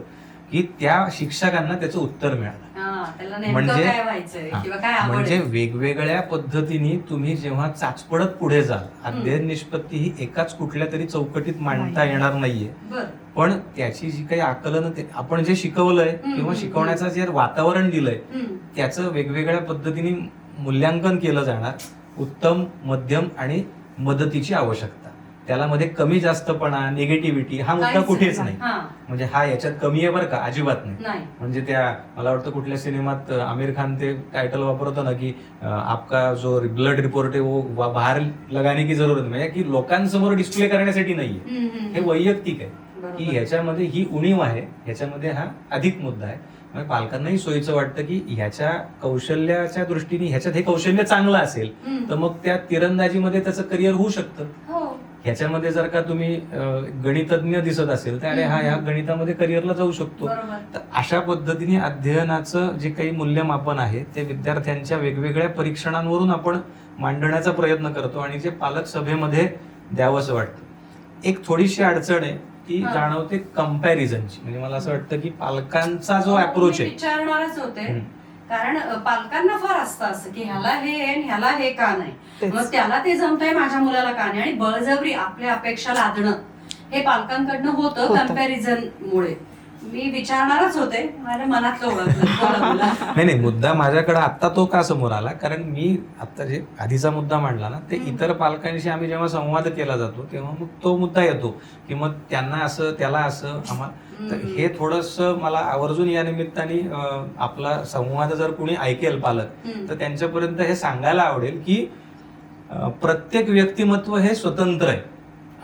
की त्या शिक्षकांना त्याचं उत्तर मिळालं. हा, त्याला नेमकं काय व्हायचंय किंवा काय आवड म्हणजे आहे. वेगवेगळ्या पद्धतीने तुम्ही जेव्हा चाचपडत पुढे जाल, अध्ययन निष्पत्ती ही एकाच कुठल्या तरी चौकटीत मांडता येणार नाहीये. बरं. पण त्याची जी काही आकलन आपण जे शिकवलंय किंवा शिकवण्याचं जे वातावरण दिलंय हम्म. त्याचं वेगवेगळ्या पद्धतीने मूल्यांकन केलं जाणार. उत्तम, मध्यम आणि मदतीची आवश्यकता. त्याला मध्ये कमी जास्तपणा, निगेटिव्हिटी हा मुद्दा काहीच कुठेच नाही. हा. म्हणजे हा याच्यात कमी आहे बरं का, अजिबात नाही. नाही. म्हणजे त्या मला वाटतं कुठल्या सिनेमात आमिर खान ते टायटल वापरतो ना की आपका जो ब्लड रिपोर्ट आहे वो बाहेर लगाने की जरूरत नाही, की लोकांसमोर डिस्प्ले करण्यासाठी नाहीये. हम्म. हम्म. हे वैयक्तिक आहे बरोबर. की ह्याच्यामध्ये ही उणीव आहे, ह्याच्यामध्ये हा अधिक मुद्दा आहे. म्हणजे पालकांनाही सोयीचं वाटतं की ह्याच्या कौशल्याच्या दृष्टीने ह्याच्यात हे कौशल्य चांगलं असेल हम्म. तर मग त्या तिरंदाजीमध्ये त्याचं करिअर होऊ शकतं. हो. ह्याच्यामध्ये जर का तुम्ही गणितज्ञ दिसत असेल तर अरे हा ह्या गणितामध्ये करिअरला जाऊ शकतो. बरोबर. तर अशा पद्धतीने अध्ययनाचं जे काही मूल्यमापन आहे ते विद्यार्थ्यांच्या वेगवेगळ्या परीक्षणांवरून आपण मांडण्याचा प्रयत्न करतो आणि जे पालक सभेमध्ये द्यावंसं वाटतं. एक थोडीशी अडचण आहे ती जाणवते कंपॅरिझनची. म्हणजे मला असं वाटतं की पालकांचा जो अप्रोच आहे, विचारणारच होते, कारण पालकांना फार असतं असं की ह्याला हे आहे आणि ह्याला हे का नाही, मग त्याला ते जमतंय माझ्या मुलाला का नाही, आणि बळजबरी आपल्या अपेक्षा लादणं हे पालकांकडनं होतं कम्पॅरिझन मुळे. मी विचारणारच होते, माझ्या मनातलं ओळखलं. नाही, मुद्दा माझ्याकडे आता तो का समोर आला, कारण मी आता जे आधीचा मुद्दा मांडला ना, ते इतर पालकांशी आम्ही जेव्हा संवाद केला जातो तेव्हा मग तो मुद्दा येतो की मग त्यांना असं त्याला असं आम्हाला. तर हे थोडंसं मला आवर्जून या निमित्ताने आपला संवाद जर कोणी ऐकेल पालक, तर त्यांच्यापर्यंत हे सांगायला आवडेल की प्रत्येक व्यक्तिमत्व हे स्वतंत्र आहे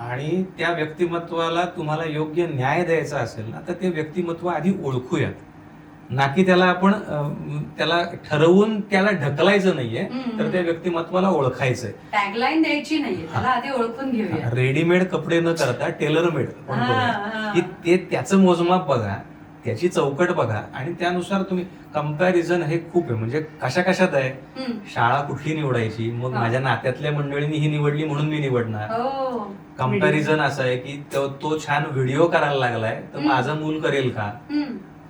आणि त्या व्यक्तिमत्वाला तुम्हाला योग्य न्याय द्यायचा असेल ना, तर ते व्यक्तिमत्व आधी ओळखूयात, ना की त्याला आपण त्याला ठरवून त्याला ढकलायचं नाहीये, तर त्या व्यक्तिमत्वाला ओळखायचंय. टॅगलाईन द्यायची नाहीये, त्याला आधी ओळखून घेऊया. रेडीमेड कपडे न करता टेलर मेड की ते त्याचं मोजमाप बघा, त्याची चौकट बघा आणि त्यानुसार तुम्ही. कंपॅरिझन हे खूप आहे, म्हणजे कशा कशात आहे. शाळा कुठली निवडायची, मग माझ्या नात्यातल्या मंडळींनी ही निवडली म्हणून मी निवडणार. कंपॅरिझन असं आहे की तो छान व्हिडिओ करायला लागलाय तर माझं मूल करेल का,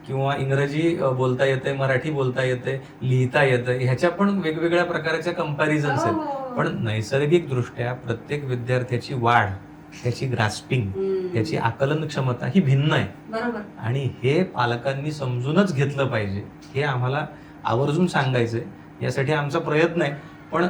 किंवा इंग्रजी बोलता येते, मराठी बोलता येते, लिहिता येतं, ह्याच्या पण वेगवेगळ्या प्रकारच्या कंपॅरिझन्स आहेत. पण नैसर्गिक दृष्ट्या प्रत्येक विद्यार्थ्याची वाढ, त्याची ग्रास्पिंग, त्याची आकलन क्षमता ही भिन्न आहे. बरोबर. आणि हे पालकांनी समजूनच घेतलं पाहिजे, हे आम्हाला आवर्जून सांगायचंय. यासाठी आमचा प्रयत्न आहे, पण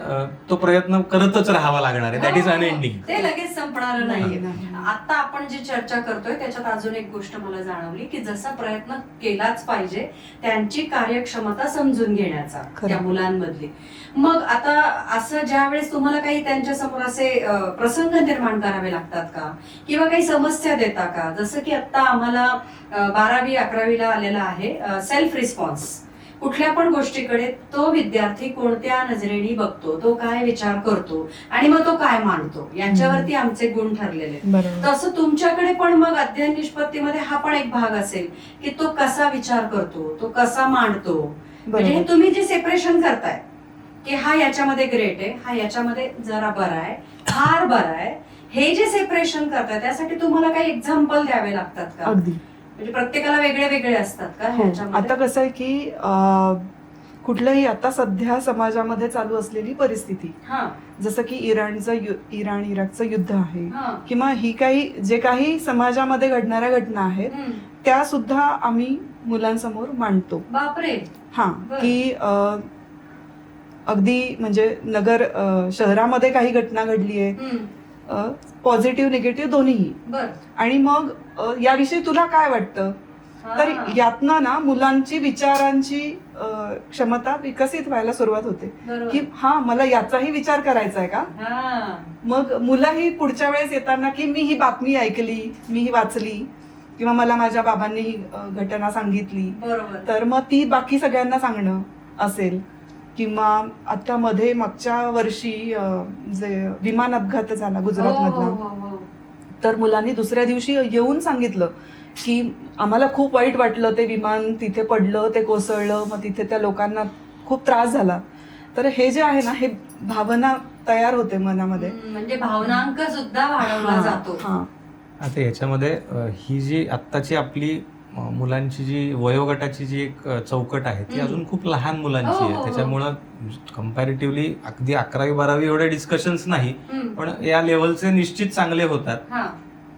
तो प्रयत्न करतच राहावा लागणार आहे. That is unending. ते लगेच संपणार नाही. आता आपण जी चर्चा करतोय त्याच्यात अजून एक गोष्ट मला जाणवली की जसा प्रयत्न केलाच पाहिजे त्यांची कार्यक्षमता समजून घेण्याचा त्या मुलांमधली. मग आता असं ज्या वेळेस तुम्हाला काही त्यांच्या समोर असे प्रसंग निर्माण करावे लागतात का, किंवा काही समस्या देता का, जसं की आता आम्हाला 12वी 11वीला आलेला आहे सेल्फ रिस्पॉन्स. कुठल्या पण गोष्टीकडे तो विद्यार्थी कोणत्या नजरेने बघतो, तो काय विचार करतो आणि मग तो काय मांडतो, यांच्यावरती आमचे गुण ठरलेले. तसं तुमच्याकडे पण मग अध्ययन निष्पत्तीमध्ये हा पण एक भाग असेल की तो कसा विचार करतो, तो कसा मांडतो. म्हणजे हे तुम्ही जे सेपरेशन करताय की हा याच्यामध्ये ग्रेट आहे, हा याच्यामध्ये जरा बरा आहे, फार बरा आहे, हे जे सेपरेशन करताय त्यासाठी तुम्हाला काही एक्झाम्पल द्यावे लागतात का? अगदी. म्हणजे प्रत्येकाला वेगळे वेगळे असतात का ह्याच्यामध्ये? आता कसं आहे की कुठलंही आता सध्या समाजामध्ये चालू असलेली परिस्थिती, जसं की इराण इराकचं युद्ध आहे, किंवा ही काही जे काही समाजामध्ये घडणाऱ्या घटना आहेत त्या सुद्धा आम्ही मुलांसमोर मांडतो. बापरे. की अगदी म्हणजे शहरामध्ये काही घटना घडली आहे, पॉझिटिव्ह निगेटिव्ह दोन्हीही, आणि मग याविषयी तुला काय वाटतं, तर यातनं ना मुलांची विचारांची क्षमता विकसित व्हायला सुरुवात होते की मला याचाही विचार करायचा आहे का. मग मुलंही पुढच्या वेळेस येताना की मी ही बातमी ऐकली, मी ही वाचली, किंवा मला माझ्या बाबांनी ही घटना सांगितली, तर मग ती बाकी सगळ्यांना सांगणं असेल. किंवा आता मागच्या वर्षी जे विमान अपघात झाला गुजरातमधला, तर मुलांनी दुसऱ्या दिवशी येऊन सांगितलं की आम्हाला खूप वाईट वाटलं, ते विमान तिथे पडलं, ते कोसळलं, मग तिथे त्या लोकांना खूप त्रास झाला. तर हे जे आहे ना, हे भावना तयार होते मनामध्ये, म्हणजे भावनांक सुद्धा वाढवला जातो. आता याच्यामध्ये ही जी आत्ताची आपली मुलांची जी वयोगटाची जी एक चौकट आहे ती अजून खूप लहान मुलांची आहे. त्याच्यामुळं कम्पॅरेटिव्हली अगदी 11वी 12वी एवढे डिस्कशन्स नाही, पण या लेवलचे निश्चित चांगले होतात.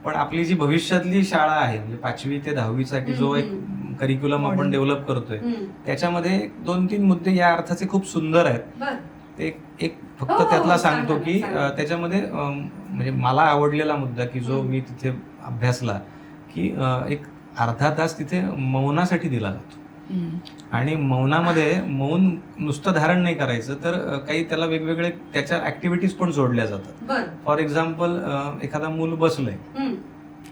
पण आपली जी भविष्यातली शाळा आहे, म्हणजे 5वी ते 10वी साठी जो एक करिक्युलम आपण डेव्हलप करतोय, त्याच्यामध्ये 2-3 मुद्दे या अर्थाचे खूप सुंदर आहेत. ते एक फक्त त्यातला सांगतो की त्याच्यामध्ये म्हणजे मला आवडलेला मुद्दा की जो मी तिथे अभ्यासला, की एक अर्धा तास तिथे मौनासाठी दिला जातो. आणि मौनामध्ये मौन नुसतं धारण नाही करायचं, तर काही त्याला वेगवेगळे त्याच्या ऍक्टिव्हिटीज पण जोडल्या जातात. फॉर एक्झाम्पल, एखादा मूल बसलंय,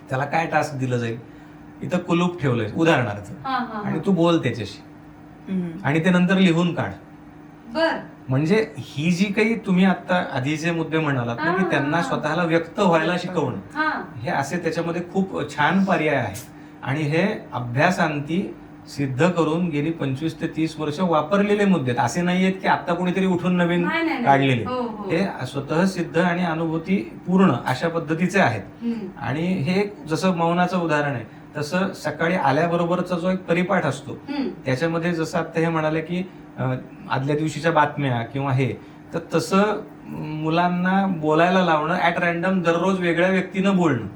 त्याला काय टास्क दिलं जाईल, इथं कुलूप ठेवलंय उदाहरणार्थ, आणि तू बोल त्याच्याशी, आणि ते नंतर लिहून काढ. म्हणजे ही जी काही तुम्ही आता आधीचे मुद्दे म्हणालात ना, की त्यांना स्वतःला व्यक्त व्हायला शिकवणं, हे असे त्याच्यामध्ये खूप छान पर्याय आहे. आणि हे अभ्यासांती सिद्ध करून गेली 25 ते 30 वर्ष वापरलेले मुद्दे आहेत. असे नाही आहेत की आता कोणीतरी उठून नवीन नाही, नाही, नाही. काढलेले. हो, हो. हे स्वतः सिद्ध आणि अनुभूती पूर्ण अशा पद्धतीचे आहेत. आणि हे जसं मौनाचं उदाहरण आहे तसं सकाळी आल्याबरोबरचा जो एक परिपाठ असतो त्याच्यामध्ये जसं आता हे म्हणाले की आदल्या दिवशीच्या बातम्या किंवा हे, तर तसं मुलांना बोलायला लावणं, ऍट रॅन्डम दररोज वेगळ्या व्यक्तीनं बोलणं,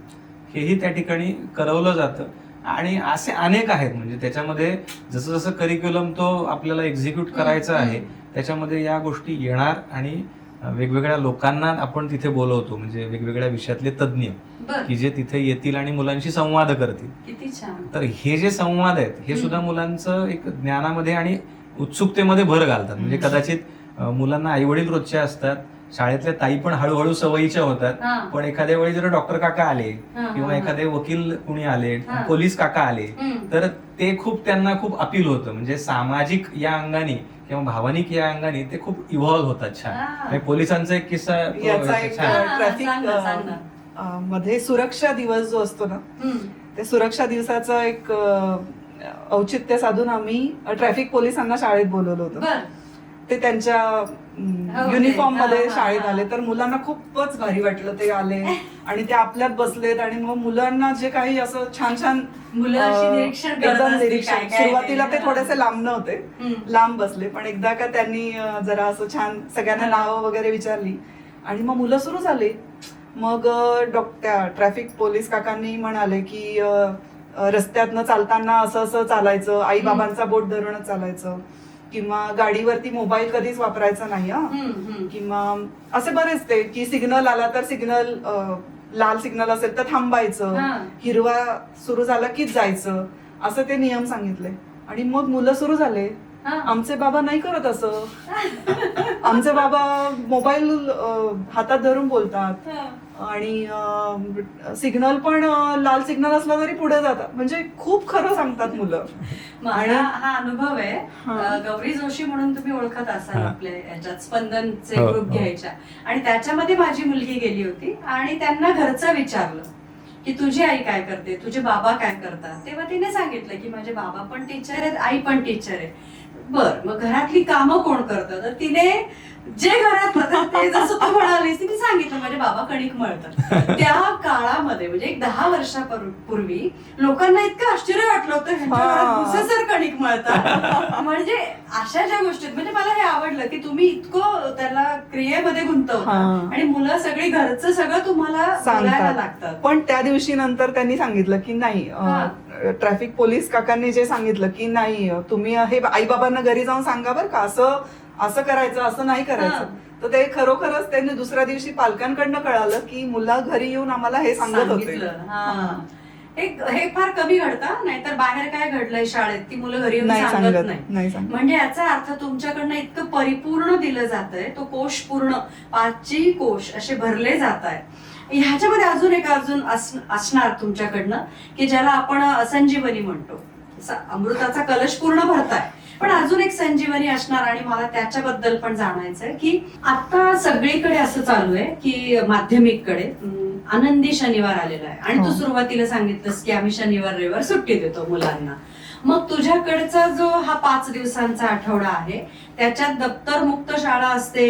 हेही त्या ठिकाणी करवलं जातं. आणि असे अनेक आहेत. म्हणजे त्याच्यामध्ये जसं जसं करिक्युलम तो आपल्याला एक्झिक्यूट करायचा आहे त्याच्यामध्ये या गोष्टी येणार. आणि वेगवेगळ्या लोकांना आपण तिथे बोलवतो, म्हणजे वेगवेगळ्या विषयातले तज्ज्ञ की जे तिथे येतील आणि मुलांशी संवाद करतील. किती छान. तर हे जे संवाद आहेत हे सुद्धा मुलांचं एक ज्ञानामध्ये आणि उत्सुकतेमध्ये भर घालतात. म्हणजे कदाचित मुलांना आईवडील रोजचे असतात, शाळेतल्या ताई पण हळूहळू सवयीच्या होतात, पण एखाद्या वेळी जर डॉक्टर काका आले किंवा एखादे वकील कुणी आले, पोलीस काका आले, तर ते खूप त्यांना खूप अपील होतं. म्हणजे सामाजिक या अंगाने किंवा भावनिक या अंगाने ते खूप इव्हॉल्व्ह होतात. छान. पोलिसांचा एक किस्सा याचा एक छान. ट्रॅफिक मध्ये सुरक्षा दिवस जो असतो ना, ते सुरक्षा दिवसाचं एक औचित्य साधून आम्ही ट्रॅफिक पोलिसांना शाळेत बोलवलं होतं. ते त्यांच्या युनिफॉर्म मध्ये शाळेत आले, तर मुलांना खूपच भारी वाटलं. ते आले आणि ते आपल्यात बसलेत आणि मग मुलांना जे काही असं छान छान एकदम निरीक्षण. सुरुवातीला ते थोडेसे लांब नव्हते, लांब बसले, पण एकदा का त्यांनी जरा असं छान सगळ्यांना नावं वगैरे विचारली आणि मग मुलं सुरू झाली. मग त्या ट्रॅफिक पोलीस काकांनी म्हणाले की रस्त्यातनं चालताना असं असं चालायचं, आई बाबांचा बोट धरूनच चालायचं, किंवा गाडीवरती मोबाईल कधीच वापरायचा नाही, किंवा असे बरेच ते की सिग्नल आला तर सिग्नल, लाल सिग्नल असेल तर थांबायचं, हिरवा सुरू झाला कीच जायचं, असं ते नियम सांगितले. आणि मग मुलं सुरू झाले, आमचे बाबा नाही करत असं, आमचे बाबा मोबाईल हातात धरून बोलतात आणि सिग्नल पण लाल सिग्नल असला तरी पुढे जातात. म्हणजे खूप खरं सांगतात मुलं. आणि हा अनुभव आहे. गौरी जोशी म्हणून तुम्ही ओळखत असाल, आपल्या याच्यात स्पंदनचे ग्रुप घ्यायच्या, आणि त्याच्यामध्ये माझी मुलगी गेली होती आणि त्यांना घरचं विचारलं की तुझी आई काय करते, तुझे बाबा काय करतात. तेव्हा तिने सांगितलं की माझे बाबा पण टीचर आहेत, आई पण टीचर आहे. बर, मग घरातली कामं कोण करतं, तर तिने जे घरात ते जसं तू म्हणालीस तिने सांगितलं माझे बाबा कणिक मळतात. त्या काळामध्ये म्हणजे एक 10 वर्षापूर्वी लोकांना इतकं आश्चर्य वाटलं होतं, ह्यांच्या घरात भुसेसर कणिक मळतात. म्हणजे अशा ज्या गोष्टी, म्हणजे मला हे आवडलं की तुम्ही इतकं त्याला क्रियेमध्ये गुंतवता आणि मुलं सगळी घरचं सगळं तुम्हाला सांगायला लागतात. पण त्या दिवशी नंतर त्यांनी सांगितलं की नाही, ट्रॅफिक पोलीस काकांनी जे सांगितलं की नाही, तुम्ही हे आई बाबांना घरी जाऊन सांगा बरं का, असं करायचं, असं नाही करायचं. तर ते खरोखरच त्यांनी दुसऱ्या दिवशी पालकांकडनं कळालं की मुलं घरी येऊन आम्हाला हे सांगत होते. हे फार कमी घडतं, नाहीतर बाहेर काय घडलंय शाळेत ती मुलं घरी येऊन सांगत नाही. म्हणजे याचा अर्थ तुमच्याकडनं इतकं परिपूर्ण दिलं जातंय, तो कोश पूर्ण 5 कोश असे भरले जात आहे. ह्याच्यामध्ये अजून असणार तुमच्याकडनं की ज्याला आपण संजीवनी म्हणतो. अमृताचा कलश पूर्ण भरताय, पण अजून एक संजीवनी असणार. आणि मला त्याच्याबद्दल पण जाणायचंय की आता सगळीकडे असं चालू आहे की माध्यमिककडे आनंदी शनिवार आलेला आहे, आणि तू सुरुवातीला सांगितलंस की आम्ही शनिवार रविवार सुट्टी देतो मुलांना. मग तुझ्याकडचा जो हा 5 दिवसांचा आठवडा आहे त्याच्यात दप्तर मुक्त शाळा असते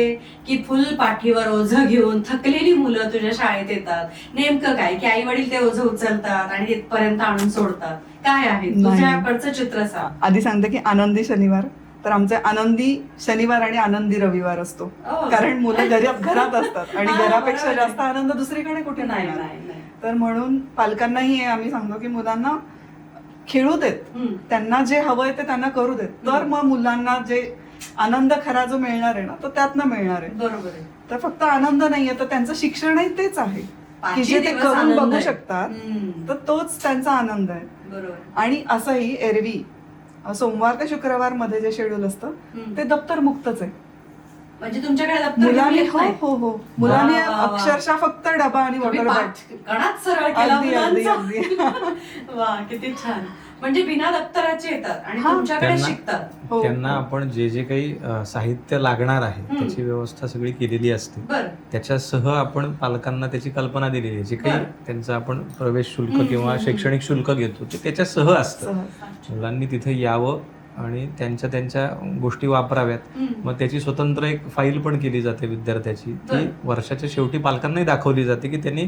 की फुल पाठीवर ओझं घेऊन थकलेली मुलं तुझ्या शाळेत येतात? नेमकं काय की आई वडील ते ओझं उचलतात आणि इथपर्यंत आणून सोडतात? काय आहे तुझ्याकडचं चित्र? सांग. आधी सांगते की आनंदी शनिवार, तर आमचे आनंदी शनिवार आणि आनंदी रविवार असतो, कारण मुलं घरात असतात आणि घरापेक्षा जास्त आनंद दुसरीकडे कुठे नाही. तर म्हणून पालकांनाही आम्ही सांगतो की मुलांना खेळू देत, त्यांना जे हवंय ते त्यांना करू देत, तर मग मुलांना जे आनंद खरा जो मिळणार आहे ना तो त्यातनं मिळणार आहे. बरोबर आहे. तर फक्त आनंद नाहीये, तर त्यांचं शिक्षणही तेच आहे की जे ते करून बघू शकतात, तर तोच त्यांचा आनंद आहे. बरोबर. आणि असंही एरवी सोमवार ते शुक्रवार मध्ये जे शेड्यूल असतं ते दप्तर मुक्तच आहे. म्हणजे तुमच्याकडे दप्तर मुलांनी घेऊन येत नाही? हो मुलांनी वा, वा, वा. अक्षरशः फक्त डबा आणि तुम्ही वॉटर पाठ कणाच सरळ केला अगदी, अगदी, मुलांचा. वा, किती छान. म्हणजे बिना दप्तराचे येतात आणि हा. तुमच्याकडे शिकतात. हो. त्यांना आपण जे जे काही साहित्य लागणार आहे त्याची व्यवस्था सगळी केलेली असते. बर. त्याच्यासह आपण पालकांना त्याची कल्पना दिलेली आहे. जे काही बरं. त्यांचं आपण प्रवेश शुल्क किंवा शैक्षणिक शुल्क घेतो ते त्याच्यासह असतं. मुलांनी तिथे यावं आणि त्यांच्या गोष्टी वापराव्यात. मग त्याची स्वतंत्र एक फाईल पण केली जाते विद्यार्थ्याची. ती बरं. वर्षाच्या शेवटी पालकांनाही दाखवली जाते की त्यांनी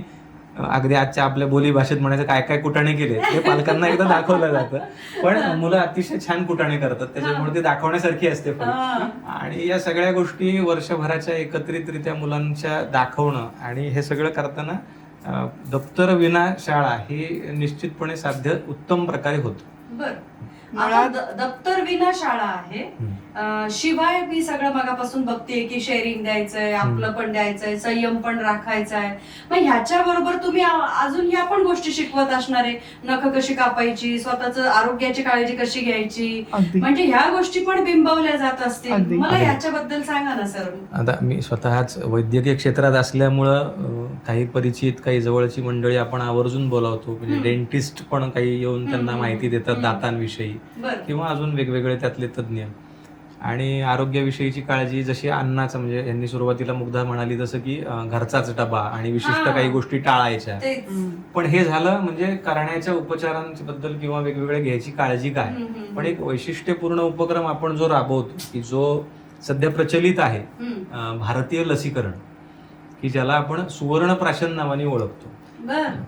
अगदी आजच्या आपल्या बोली भाषेत म्हणायचं काय काय कुटाणे केले ते पालकांना एकदा दाखवलं जातं. पण मुलं अतिशय छान कुटाणे करतात त्याच्यामुळे ते दाखवण्यासारखी असते फाईल. आणि या सगळ्या गोष्टी वर्षभराच्या एकत्रितरित्या मुलांच्या दाखवणं आणि हे सगळं करताना दप्तर विना शाळा ही निश्चितपणे साध्य उत्तम प्रकारे होतं. बर. आता दप्तर विना शाळा आहे. शिवाय मी सगळं मगापासून बघतेय की शेअरिंग द्यायचंय, आपलं पण द्यायचंय, संयम पण राखायचा आहे. मग ह्याच्या बरोबर तुम्ही अजून ह्या पण गोष्टी शिकवत असणार आहे. नख कशी कापायची, स्वतःच आरोग्याची काळजी कशी घ्यायची, म्हणजे ह्या गोष्टी पण बिंबवल्या जात असतील. मला ह्याच्याबद्दल सांगा ना सर. आता मी स्वतःच वैद्यकीय क्षेत्रात असल्यामुळं काही परिचित, काही जवळची मंडळी आपण आवर्जून बोलावतो. म्हणजे डेंटिस्ट पण काही येऊन त्यांना माहिती देतात दातांविषयी किंवा अजून वेगवेगळे त्यातले तज्ज्ञ. आणि आरोग्याविषयीची काळजी जशी अन्नाचं, म्हणजे यांनी सुरुवातीला मुग्धा म्हणाली तसं की घरचाच डबा आणि विशिष्ट काही गोष्टी टाळायच्या. पण हे झालं म्हणजे करण्याच्या उपचारांबद्दल किंवा वेगवेगळे घ्यायची काळजी काय. पण एक वैशिष्ट्यपूर्ण उपक्रम आपण जो राबवतो की जो सध्या प्रचलित आहे, भारतीय लसीकरण, की ज्याला आपण सुवर्णप्राशन नावाने ओळखतो.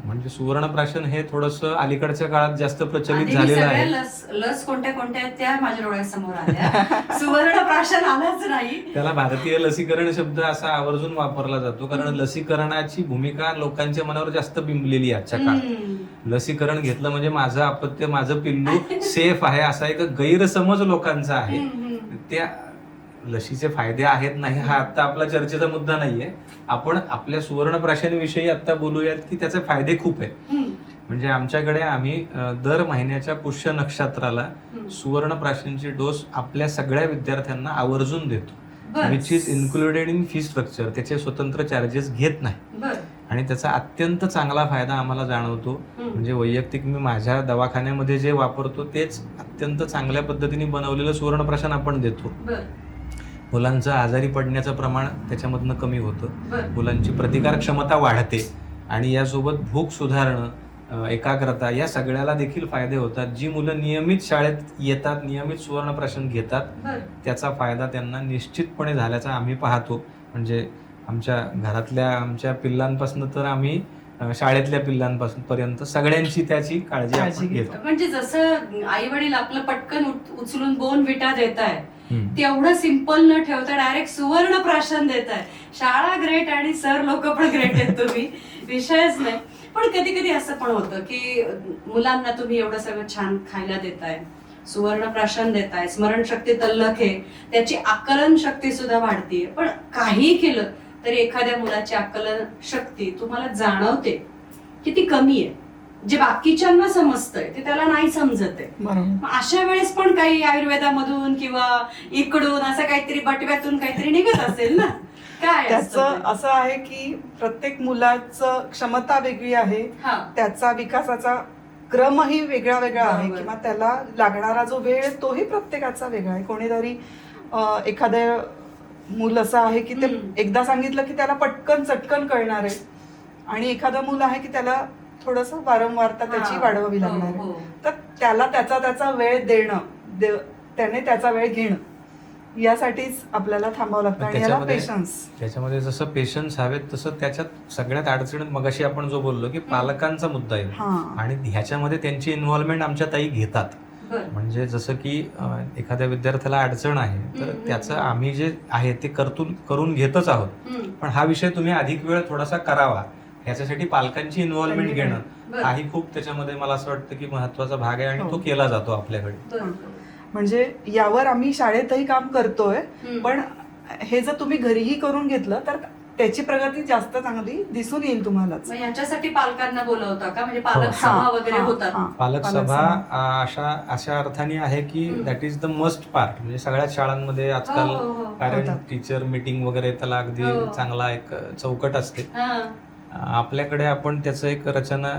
म्हणजे सुवर्णप्राशन हे थोडंसं अलीकडच्या काळात जास्त प्रचलित झालेलं आहे. लस कोणत्या कोणत्या आहेत त्या माझ्या डोळ्यासमोर आल्या. सुवर्णप्राशन आलंच नाही. त्याला भारतीय लसीकरण शब्द असा आवर्जून वापरला जातो कारण लसीकरणाची भूमिका लोकांच्या मनावर जास्त बिंबलेली आहे आजच्या काळात. लसीकरण घेतलं म्हणजे माझं अपत्य, माझं पिल्लू सेफ आहे असा एक गैरसमज लोकांचा आहे. त्या लशीचे फायदे आहेत नाही हा आता आपला चर्चेचा मुद्दा नाहीये. आपण आपल्या सुवर्णप्राशनविषयी आता बोलूयात की त्याचे फायदे खूप आहेत. म्हणजे आमच्याकडे आम्ही दर महिन्याच्या पुष्य नक्षत्राला सुवर्णप्राशनचे डोस आपल्या सगळ्या विद्यार्थ्यांना आवर्जून देतो. Which is included in fee structure. त्याचे स्वतंत्र चार्जेस घेत नाही आणि त्याचा अत्यंत चांगला फायदा आम्हाला जाणवतो. म्हणजे वैयक्तिक मी माझ्या दवाखान्यामध्ये जे वापरतो तेच अत्यंत चांगल्या पद्धतीने बनवलेलं सुवर्णप्राशन आपण देतो. मुलांचं आजारी पडण्याचं प्रमाण त्याच्यामधनं कमी होतं. मुलांची प्रतिकार क्षमता वाढते आणि यासोबत भूक सुधारणं, एकाग्रता, या सगळ्याला देखील फायदे होतात. जी मुलं नियमित शाळेत येतात, नियमित सुवर्णप्राशन घेतात, त्याचा फायदा त्यांना निश्चितपणे झाल्याचा आम्ही पाहतो. म्हणजे आमच्या घरातल्या आमच्या पिल्लांपासून तर आम्ही शाळेतल्या पिल्लांपासून पर्यंत सगळ्यांची त्याची काळजी घेतो. म्हणजे जसं आई वडील आपलं पटकन उचलून बोर्नव्हिटा देताय, तेवढं सिंपल न ठेवता डायरेक्ट सुवर्णप्राशन देताय. शाळा ग्रेट आणि सर लोक पण ग्रेट आहेत. तुम्ही विषयच नाही. पण कधी कधी असं पण होतं की मुलांना तुम्ही एवढं सगळं छान खायला देताय, सुवर्णप्राशन देताय, स्मरणशक्ती तल्लख आहे, त्याची आकलन शक्ती सुद्धा वाढतीये. पण काही केलं तरी एखाद्या मुलाची आकलन शक्ती तुम्हाला जाणवते की ती कमी आहे. जे बाकीच्यांना समजतंय ते त्याला नाही समजत आहे. अशा वेळेस पण काही आयुर्वेदामधून किंवा इकडून असं काहीतरी बटव्यातून काहीतरी निघत असेल ना. काय त्याचं असं आहे की प्रत्येक मुलाचं क्षमता वेगळी आहे, त्याचा विकासाचा क्रमही वेगळा वेगळा आहे किंवा त्याला लागणारा जो वेळ तोही प्रत्येकाचा वेगळा आहे. कोणीतरी एखादं मूल असं आहे की ते एकदा सांगितलं की त्याला पटकन चटकन कळणार आहे आणि एखादं मूल आहे की त्याला थोडंसं वारंवारता त्याची वाढवावी लागणार आहे. तर त्याला त्याचा वेळ देणं, त्याने त्याचा वेळ घेणं, यासाठीच आपल्याला थांबावं लागतं. आणि याला पेशन्स, त्याच्यामध्ये जसं पेशन्स हवेत तसं त्याच्यात सगळ्यात अडचणीत मगाशी आपण जो बोललो की पालकांचा मुद्दा आहे आणि ह्याच्यामध्ये त्यांची इन्व्हॉल्वमेंट आमच्या ताई घेतात. म्हणजे जसं की एखाद्या विद्यार्थ्याला अडचण आहे तर त्याचं आम्ही जे आहे ते करून घेतच आहोत. पण हा विषय तुम्ही अधिक वेळ थोडासा करावा ह्याच्यासाठी पालकांची इन्व्हॉल्वमेंट घेणं हाही खूप त्याच्यामध्ये मला असं वाटतं की महत्वाचा भाग आहे आणि तो केला जातो आपल्याकडे. म्हणजे यावर आम्ही शाळेतही काम करतोय. पण हे जर तुम्ही घरीही करून घेतलं तर त्याची प्रगती जास्त चांगली दिसून येईल तुम्हालाच. मग ह्याच्यासाठी पालकांना बोलवता का, म्हणजे पालक सभा वगैरे होतात? पालक सभा अशा अर्थाने आहे की that is the must part. म्हणजे सगळ्याच शाळांमध्ये आजकाल पॅरेंट टीचर मीटिंग वगैरे त्याला अगदी चांगला एक चौकट असते. आपल्याकडे आपण त्याचं एक रचना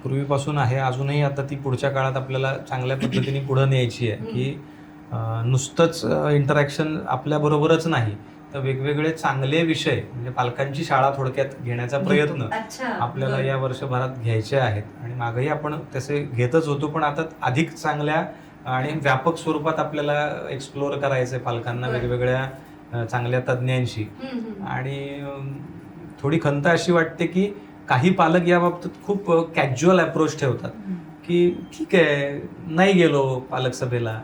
पूर्वीपासून आहे, अजूनही आता ती पुढच्या काळात आपल्याला चांगल्या पद्धतीने पुढे न्यायची आहे. की नुसतंच इंटरॅक्शन आपल्याबरोबरच नाही, तर वेगवेगळे चांगले विषय म्हणजे पालकांची शाळा थोडक्यात घेण्याचा प्रयत्न आपल्याला या वर्षभरात घ्यायचे आहेत. आणि मागेही आपण तसे घेतच होतो, पण आता अधिक चांगल्या आणि व्यापक स्वरूपात आपल्याला एक्सप्लोअर करायचंय पालकांना वेगवेगळ्या चांगल्या तज्ज्ञांशी. आणि थोडी खंत अशी वाटते की काही पालक या बाबतीत खूप कॅज्युअल अप्रोच ठेवतात की ठीक आहे नाही गेलो पालक सभेला,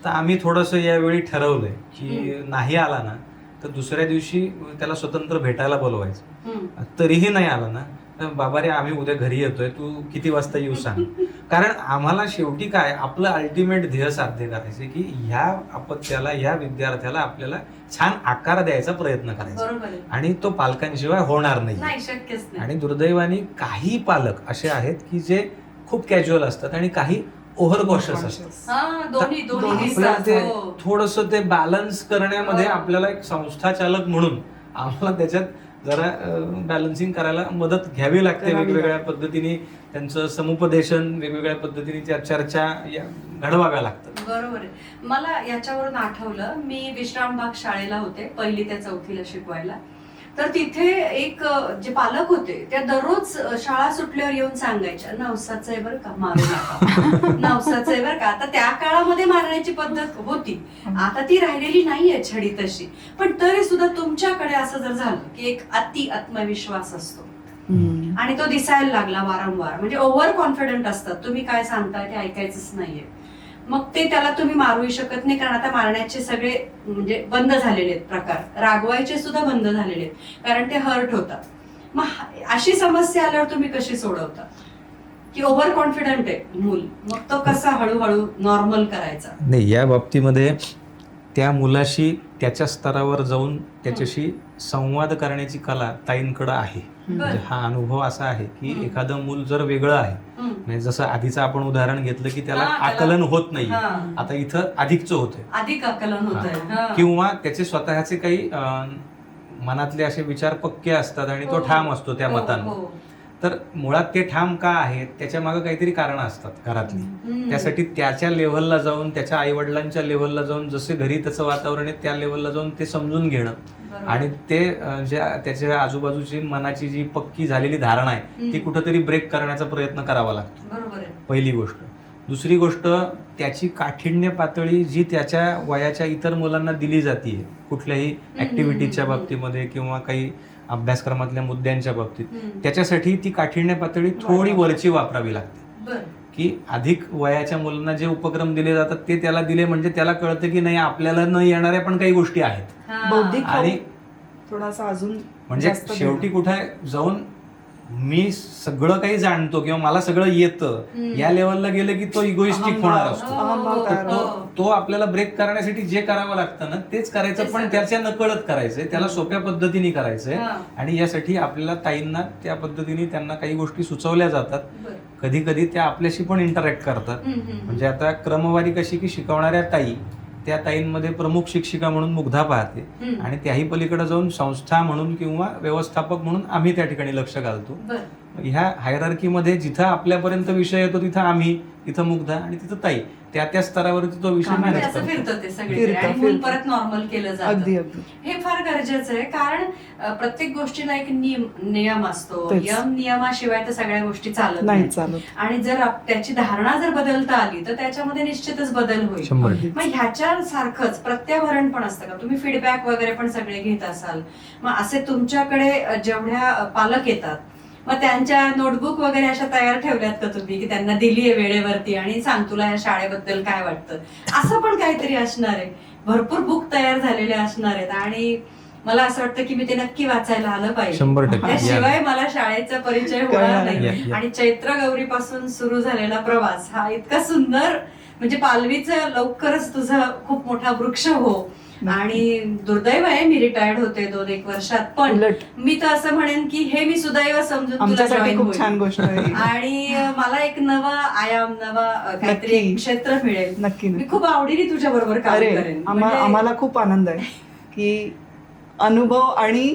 तर आम्ही थोडंसं यावेळी ठरवलंय की नाही आला ना तर दुसऱ्या दिवशी त्याला स्वतंत्र भेटायला बोलवायचं. तरीही नाही आला ना तर बाबा रे आम्ही उद्या घरी येतोय, तू किती वाजता येऊ सांग. कारण आम्हाला शेवटी काय आपलं अल्टिमेट ध्येय साध्य करायचं की ह्या अपत्याला ह्या विद्यार्थ्याला आपल्याला छान आकार द्यायचा प्रयत्न करायचा, आणि तो पालकांशिवाय होणार नाही. आणि दुर्दैवाने काही पालक असे आहेत की जे खूप कॅज्युअल असतात आणि काही ओव्हर कॉशियस असतात. थोडस ते बॅलन्स करण्यामध्ये आपल्याला एक संस्था चालक म्हणून आम्हाला त्याच्यात जरा बॅलन्सिंग करायला मदत घ्यावी लागते. वेगवेगळ्या पद्धतीने त्यांचं समुपदेशन, वेगवेगळ्या पद्धतीने त्या चर्चा घडवाव्या लागतात. बरोबर आहे. मला याच्यावरून आठवलं, मी विश्रामबाग शाळेला होते 1ली ते 4थीला शिकवायला. तर तिथे एक जे पालक होते त्या दररोज शाळा सुटल्यावर येऊन सांगायच्या नवसाचं आहे बरं का, मारू नका, नवसाचं आहे बरं का. आता त्या काळामध्ये मारण्याची पद्धत होती, आता ती राहिलेली नाहीये छडी तशी. पण तरी सुद्धा तुमच्याकडे असं जर झालं की एक अति आत्मविश्वास असतो आणि तो दिसायला लागला वारंवार, म्हणजे ओव्हर कॉन्फिडंट असतात, तुम्ही काय सांगताय ते ऐकायचंच नाहीये, मग ते त्याला तुम्ही मारूही शकत नाही. कारण आता मारण्याचे सगळे म्हणजे बंद झालेले आहेत प्रकार, रागवायचे सुद्धा बंद झालेले आहेत, कारण ते हर्ट होतात. मग अशी समस्या आल्यावर तुम्ही कशी सोडवता की ओव्हर कॉन्फिडंट आहे मूल, मग तो कसा हळूहळू नॉर्मल करायचा? नाही, या बाबतीमध्ये त्या मुलाशी त्याच्या स्तरावर जाऊन त्याच्याशी संवाद करण्याची कला ताईंकडे आहे. म्हणजे हा अनुभव असा आहे की एखादं मूल जर वेगळं आहे, म्हणजे जसं आधीचं आपण उदाहरण घेतलं की त्याला आकलन होत नाही, आता इथं अधिकचं होतंय, अधिक आकलन होतंय, किंवा त्याचे स्वतःचे काही मनातले असे विचार पक्के असतात आणि तो ठाम असतो त्या मतांवर. तर मुळात ते ठाम का आहेत त्याच्या मागे काहीतरी कारण असतात घरातली. त्यासाठी त्याच्या लेव्हलला जाऊन, त्याच्या आई वडिलांच्या लेव्हलला जाऊन, जसे घरी त्याचं वातावरण आहे त्या लेव्हलला जाऊन ते समजून घेणं, आणि ते त्याच्या आजूबाजूची मनाची जी पक्की झालेली धारणा आहे ती कुठेतरी ब्रेक करण्याचा प्रयत्न करावा लागतो. पहिली गोष्ट. दुसरी गोष्ट, त्याची काठिण्य पातळी जी त्याच्या वयाच्या इतर मुलांना दिली जाते कुठल्याही ऍक्टिव्हिटीच्या बाबतीमध्ये किंवा काही अभ्यासक्रमातल्या मुद्द्यांच्या बाबतीत, त्याच्यासाठी ती काठिण्य पातळी थोडी वरची वापरावी लागते. की अधिक वयाच्या मुलांना जे उपक्रम दिले जातात ते त्याला दिले म्हणजे त्याला कळतं की नाही आपल्याला न येणाऱ्या पण काही गोष्टी आहेत, बौद्धिक आणि थोडासा अजून म्हणजे शेवटी कुठे जाऊन मी सगळं काही जाणतो किंवा मला सगळं येतं या लेवलला गेलं की तो इगोइस्टिक होणार असतो. तो आपल्याला ब्रेक करण्यासाठी जे करावं लागतं ना तेच करायचं, पण त्याच्या नकळत करायचंय, त्याला सोप्या पद्धतीने करायचंय. आणि यासाठी आपल्याला ताईंना त्या पद्धतीने त्यांना काही गोष्टी सुचवल्या जातात. कधी कधी त्या आपल्याशी पण इंटरॅक्ट करतात. म्हणजे आता क्रमवारी कशी की शिकवणाऱ्या ताई त्या ताईंमध्ये प्रमुख शिक्षिका म्हणून मुग्धा पाहते, आणि त्याही पलीकडे जाऊन संस्था म्हणून किंवा व्यवस्थापक म्हणून आम्ही त्या ठिकाणी लक्ष घालतो. ह्या हायरार्कीमध्ये जिथं आपल्यापर्यंत विषय येतो तिथं आम्ही, तिथं मुग्धा आणि तिथं ताई, त्या स्तरावरती तो विषय मॅनेज करतो, परत नॉर्मल केलं जातं. हे फार गरजेचं आहे, कारण प्रत्येक गोष्टीला एक नियम असतो. नियमाशिवाय तर सगळ्या गोष्टी चालत नाही. आणि जर त्याची धारणा जर बदलता आली तर त्याच्यामध्ये निश्चितच बदल होईल. मग ह्याच्या सारखंच प्रत्याभरण पण असतं का? तुम्ही फीडबॅक वगैरे पण सगळे घेत असाल, मग असे तुमच्याकडे जेवढ्या पालक येतात मग त्यांच्या नोटबुक वगैरे अशा तयार ठेवल्यात का तुम्ही की त्यांना दिलीये वेळेवरती आणि सांग तुला या शाळेबद्दल काय वाटतं, असं पण काहीतरी असणार आहे? भरपूर बुक तयार झालेले असणार आहेत आणि मला असं वाटतं की मी ते नक्की वाचायला आलं पाहिजे, त्याशिवाय मला शाळेचा परिचय होणार नाही. आणि चैत्र गौरी पासून सुरू झालेला प्रवास हा इतका सुंदर, म्हणजे पालवीचं लवकरच तुझा खूप मोठा वृक्ष हो आणि दुर्दैव आहे मी रिटायर्ड होते 2-1 वर्षात, पण उलट. मी तर असं म्हणेन की हे मी सुदैव समजून तुला आमच्यासाठी join खूप होईल. छान गोष्ट आहे ही. आणि मला एक नवा आयाम, नवा काहीतरी नक्की. एक क्षेत्र मिळेल. नक्की मी खूप आवडीने तुझ्या बरोबर काम अरे करेन. म्हणजे आम्हाला खूप आनंद आहे की अनुभव आणि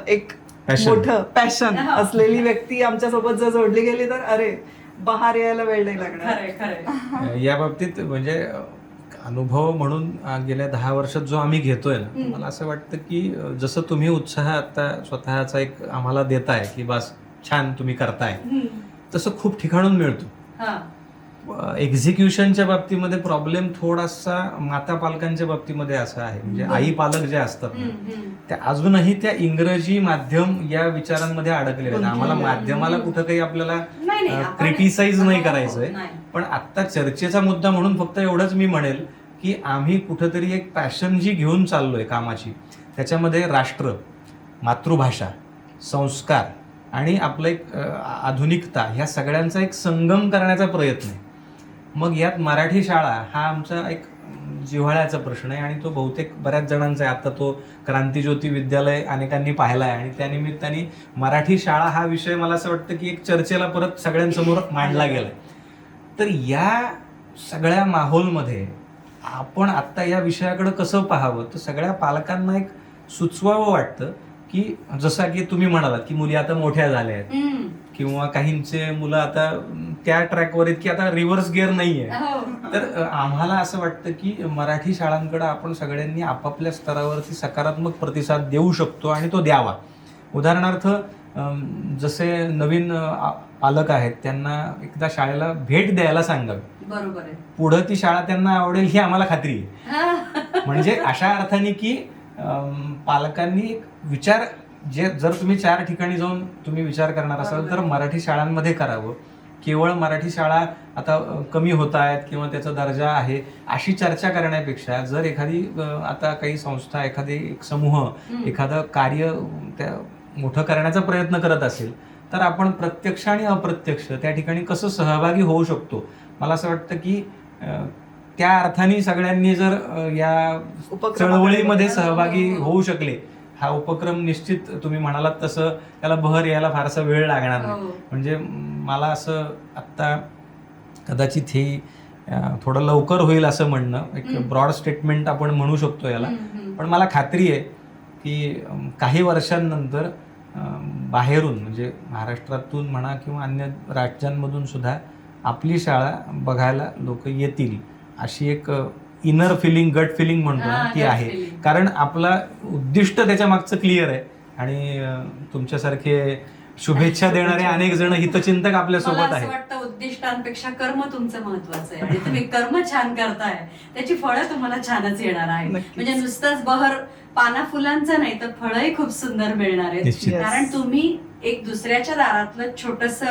एक Passion. मोठं पॅशन हा. असलेली व्यक्ती आमच्यासोबत जर जोडली गेली तर अरे बहार यायला वेळ नाही लागणार. खरंय खरंय. या बाबतीत म्हणजे अनुभव म्हणून गेल्या 10 वर्षात जो आम्ही घेतोय ना, मला असं वाटतं की जसं तुम्ही उत्साह आता स्वतःचा एक आम्हाला देताय की बस छान तुम्ही करताय, तसं खूप ठिकाणून मिळतो. हा. एक्झिक्युशनच्या बाबतीमध्ये प्रॉब्लेम थोडासा माता पालकांच्या बाबतीमध्ये असा आहे, म्हणजे आई पालक जे असतात ना, त्या अजूनही त्या इंग्रजी माध्यम या विचारांमध्ये अडकलेले आहेत. आम्हाला माध्यमाला कुठं काही आपल्याला नाही, आपण- क्रिटिसाइज नाही करायचंय, नाही. पण आत्ता चर्चेचा मुद्दा म्हणून फक्त एवढंच मी म्हणेल की आम्ही कुठंतरी एक पॅशन जी घेऊन चाललोय कामाची, त्याच्यामध्ये राष्ट्र, मातृभाषा, संस्कार आणि आपलं एक आधुनिकता ह्या सगळ्यांचा एक संगम करण्याचा प्रयत्न आहे. मग यात मराठी शाळा हा आमचा एक जिव्हाळ्याचा प्रश्न आहे आणि तो बहुतेक बऱ्याच जणांचा आहे. आता तो क्रांतिज्योती विद्यालय अनेकांनी पाहिला आहे आणि त्यानिमित्ताने मराठी शाळा हा विषय मला असं वाटतं की एक चर्चेला परत सगळ्यांसमोर मांडला गेलाय. तर या सगळ्या माहोलमध्ये आपण आत्ता या विषयाकडे कसं पाहावं, तर सगळ्या पालकांना एक सुचवावं वाटतं की जसं की तुम्ही म्हणालात की मुली आता मोठ्या झाल्या आहेत किंवा काहींचे मुलं आता त्या ट्रॅकवर आहेत की आता रिव्हर्स गिअर नाहीये, तर आम्हाला असं वाटतं की मराठी शाळांकडे आपण सगळ्यांनी आपापल्या स्तरावरती सकारात्मक प्रतिसाद देऊ शकतो आणि तो द्यावा. उदाहरणार्थ जसे नवीन पालक आहेत त्यांना एकदा शाळेला भेट द्यायला सांगावी. बरोबर आहे. पुढं ती शाळा त्यांना आवडेल ही आम्हाला खात्री आहे. म्हणजे अशा अर्थाने की पालकांनी एक विचार, जे जर तुम्ही 4 ठिकाणी जाऊन तुम्ही विचार करणार असाल तर मराठी शाळांमध्ये करावं. केवळ मराठी शाळा आता कमी होत आहेत किंवा त्याचा दर्जा आहे अशी चर्चा करण्यापेक्षा जर एखादी आता काही संस्था, एखादी एक समूह एखादं कार्य त्या मोठं करण्याचा प्रयत्न करत असेल तर आपण प्रत्यक्ष आणि अप्रत्यक्ष त्या ठिकाणी कसं सहभागी होऊ शकतो. मला असं वाटतं की त्या अर्थाने सगळ्यांनी जर या चळवळीमध्ये सहभागी होऊ शकले, हा उपक्रम निश्चित तुम्ही म्हणालात तसं त्याला बहर यायला फारसा वेळ लागणार नाही. म्हणजे मला असं आत्ता कदाचित हे थोडं लवकर होईल असं म्हणणं, एक ब्रॉड स्टेटमेंट आपण म्हणू शकतो याला, पण मला खात्री आहे की काही वर्षांनंतर बाहेरून म्हणजे महाराष्ट्रातून म्हणा किंवा अन्य राज्यांमधून सुद्धा आपली शाळा बघायला लोक येतील अशी एक इनर फिलिंग, गट फिलिंग म्हणतो ना, ती आहे. कारण आपला उद्दिष्ट त्याच्या मागचं क्लिअर आहे आणि तुमच्यासारखे शुभेच्छा देणारे अनेक जण हितचिंतक आपल्या सोबत आहेत. वाटतं उद्दिष्टांपेक्षा कर्म तुमचं महत्वाचं आहे आणि तुम्ही कर्म छान करताय त्याची फळं तुम्हाला छानच येणार आहे. म्हणजे नुसतंच बहर पाना फुलांचं नाही तर फळंही खूप सुंदर मिळणार आहेत. कारण तुम्ही एक दुसऱ्याच्या दारातलं छोटस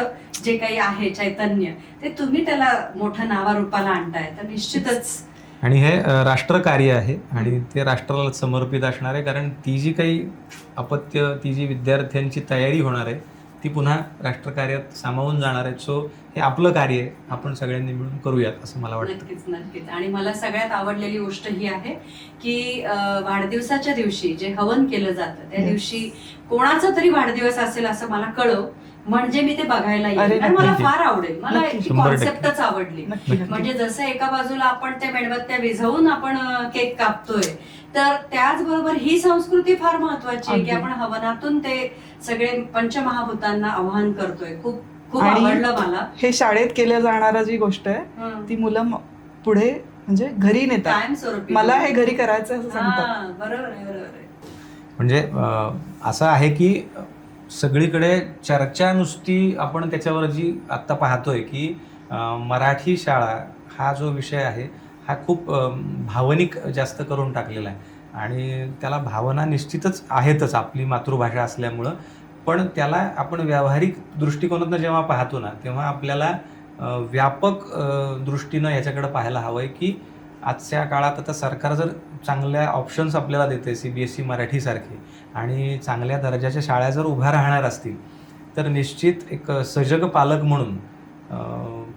जे काही आहे चैतन्य ते तुम्ही त्याला मोठं नावारूपाला आणताय, तर निश्चितच. आणि हे राष्ट्रकार्य आहे आणि ते राष्ट्राला समर्पित असणार आहे. कारण ती जी काही अपत्य, ती जी विद्यार्थ्यांची तयारी होणार आहे ती पुन्हा राष्ट्रकार्यात सामावून जाणार आहे. सो हे आपलं कार्य आहे, आपण सगळ्यांनी मिळून करूयात असं मला वाटतं. नक्कीच नक्कीच. आणि मला सगळ्यात आवडलेली गोष्ट ही आहे की वाढदिवसाच्या दिवशी जे हवन केलं जातं त्या दिवशी कोणाचा तरी वाढदिवस असेल असं मला कळव, म्हणजे मी ते बघायला येईल आणि मला फार आवडेल. मला ती कॉन्सेप्टच आवडली. म्हणजे जसं एका बाजूला आपण त्या मेणबत्त्या विझवून आपण केक कापतोय, तर त्याचबरोबर ही संस्कृती फार महत्वाची आहे की आपण हवनातून ते सगळे पंचमहाभूतांना आवाहन करतोय. खूप खूप आवडलं मला. हे शाळेत केल्या जाणारा जी गोष्ट आहे ती मुलं पुढे म्हणजे घरी नेतात. कायमस्वरूपी मला हे घरी करायचं असं सांगतात. बरोबर आहे, बरोबर आहे. म्हणजे असं आहे की सगळीकडे चर्चा नुसती आपण त्याच्यावर जी आत्ता पाहतोय की मराठी शाळा हा जो विषय आहे हा खूप भावनिक जास्त करून टाकलेला आहे आणि त्याला भावना निश्चितच आहेतच आपली मातृभाषा असल्यामुळं, पण त्याला आपण व्यावहारिक दृष्टिकोनातून जेव्हा पाहतो ना तेव्हा आपल्याला व्यापक दृष्टीनं याच्याकडे पाहायला हवं आहे की आजच्या काळात आता सरकार जर चांगल्या ऑप्शन्स आपल्याला देते CBSE मराठीसारखे आणि चांगल्या दर्जाच्या शाळा जर उभ्या राहणार असतील तर निश्चित एक सजग पालक म्हणून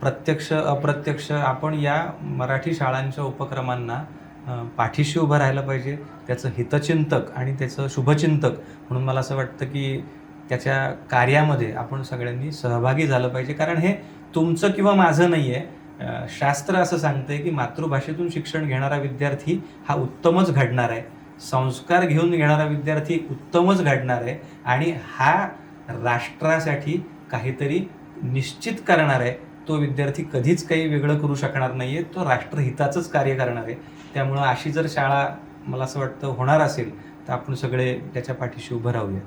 प्रत्यक्ष अप्रत्यक्ष आपण या मराठी शाळांच्या उपक्रमांना पाठीशी उभं राहायला पाहिजे, त्याचं हितचिंतक आणि त्याचं शुभचिंतक म्हणून मला असं वाटतं की त्याच्या कार्यामध्ये आपण सगळ्यांनी सहभागी झालं पाहिजे. कारण हे तुमचं किंवा माझं नाही आहे. शास्त्र असं सांगतंय की मातृभाषेतून शिक्षण घेणारा विद्यार्थी हा उत्तमच घडणार आहे, संस्कार घेऊन घेणारा विद्यार्थी उत्तमच घडणार आहे आणि हा राष्ट्रासाठी काहीतरी निश्चित करणार आहे. तो विद्यार्थी कधीच काही वेगळं करू शकणार नाही आहे, तो राष्ट्रहिताचंच कार्य करणार आहे. त्यामुळं अशी जर शाळा मला असं वाटतं होणार असेल तर आपण सगळे त्याच्या पाठीशी उभं राहूया.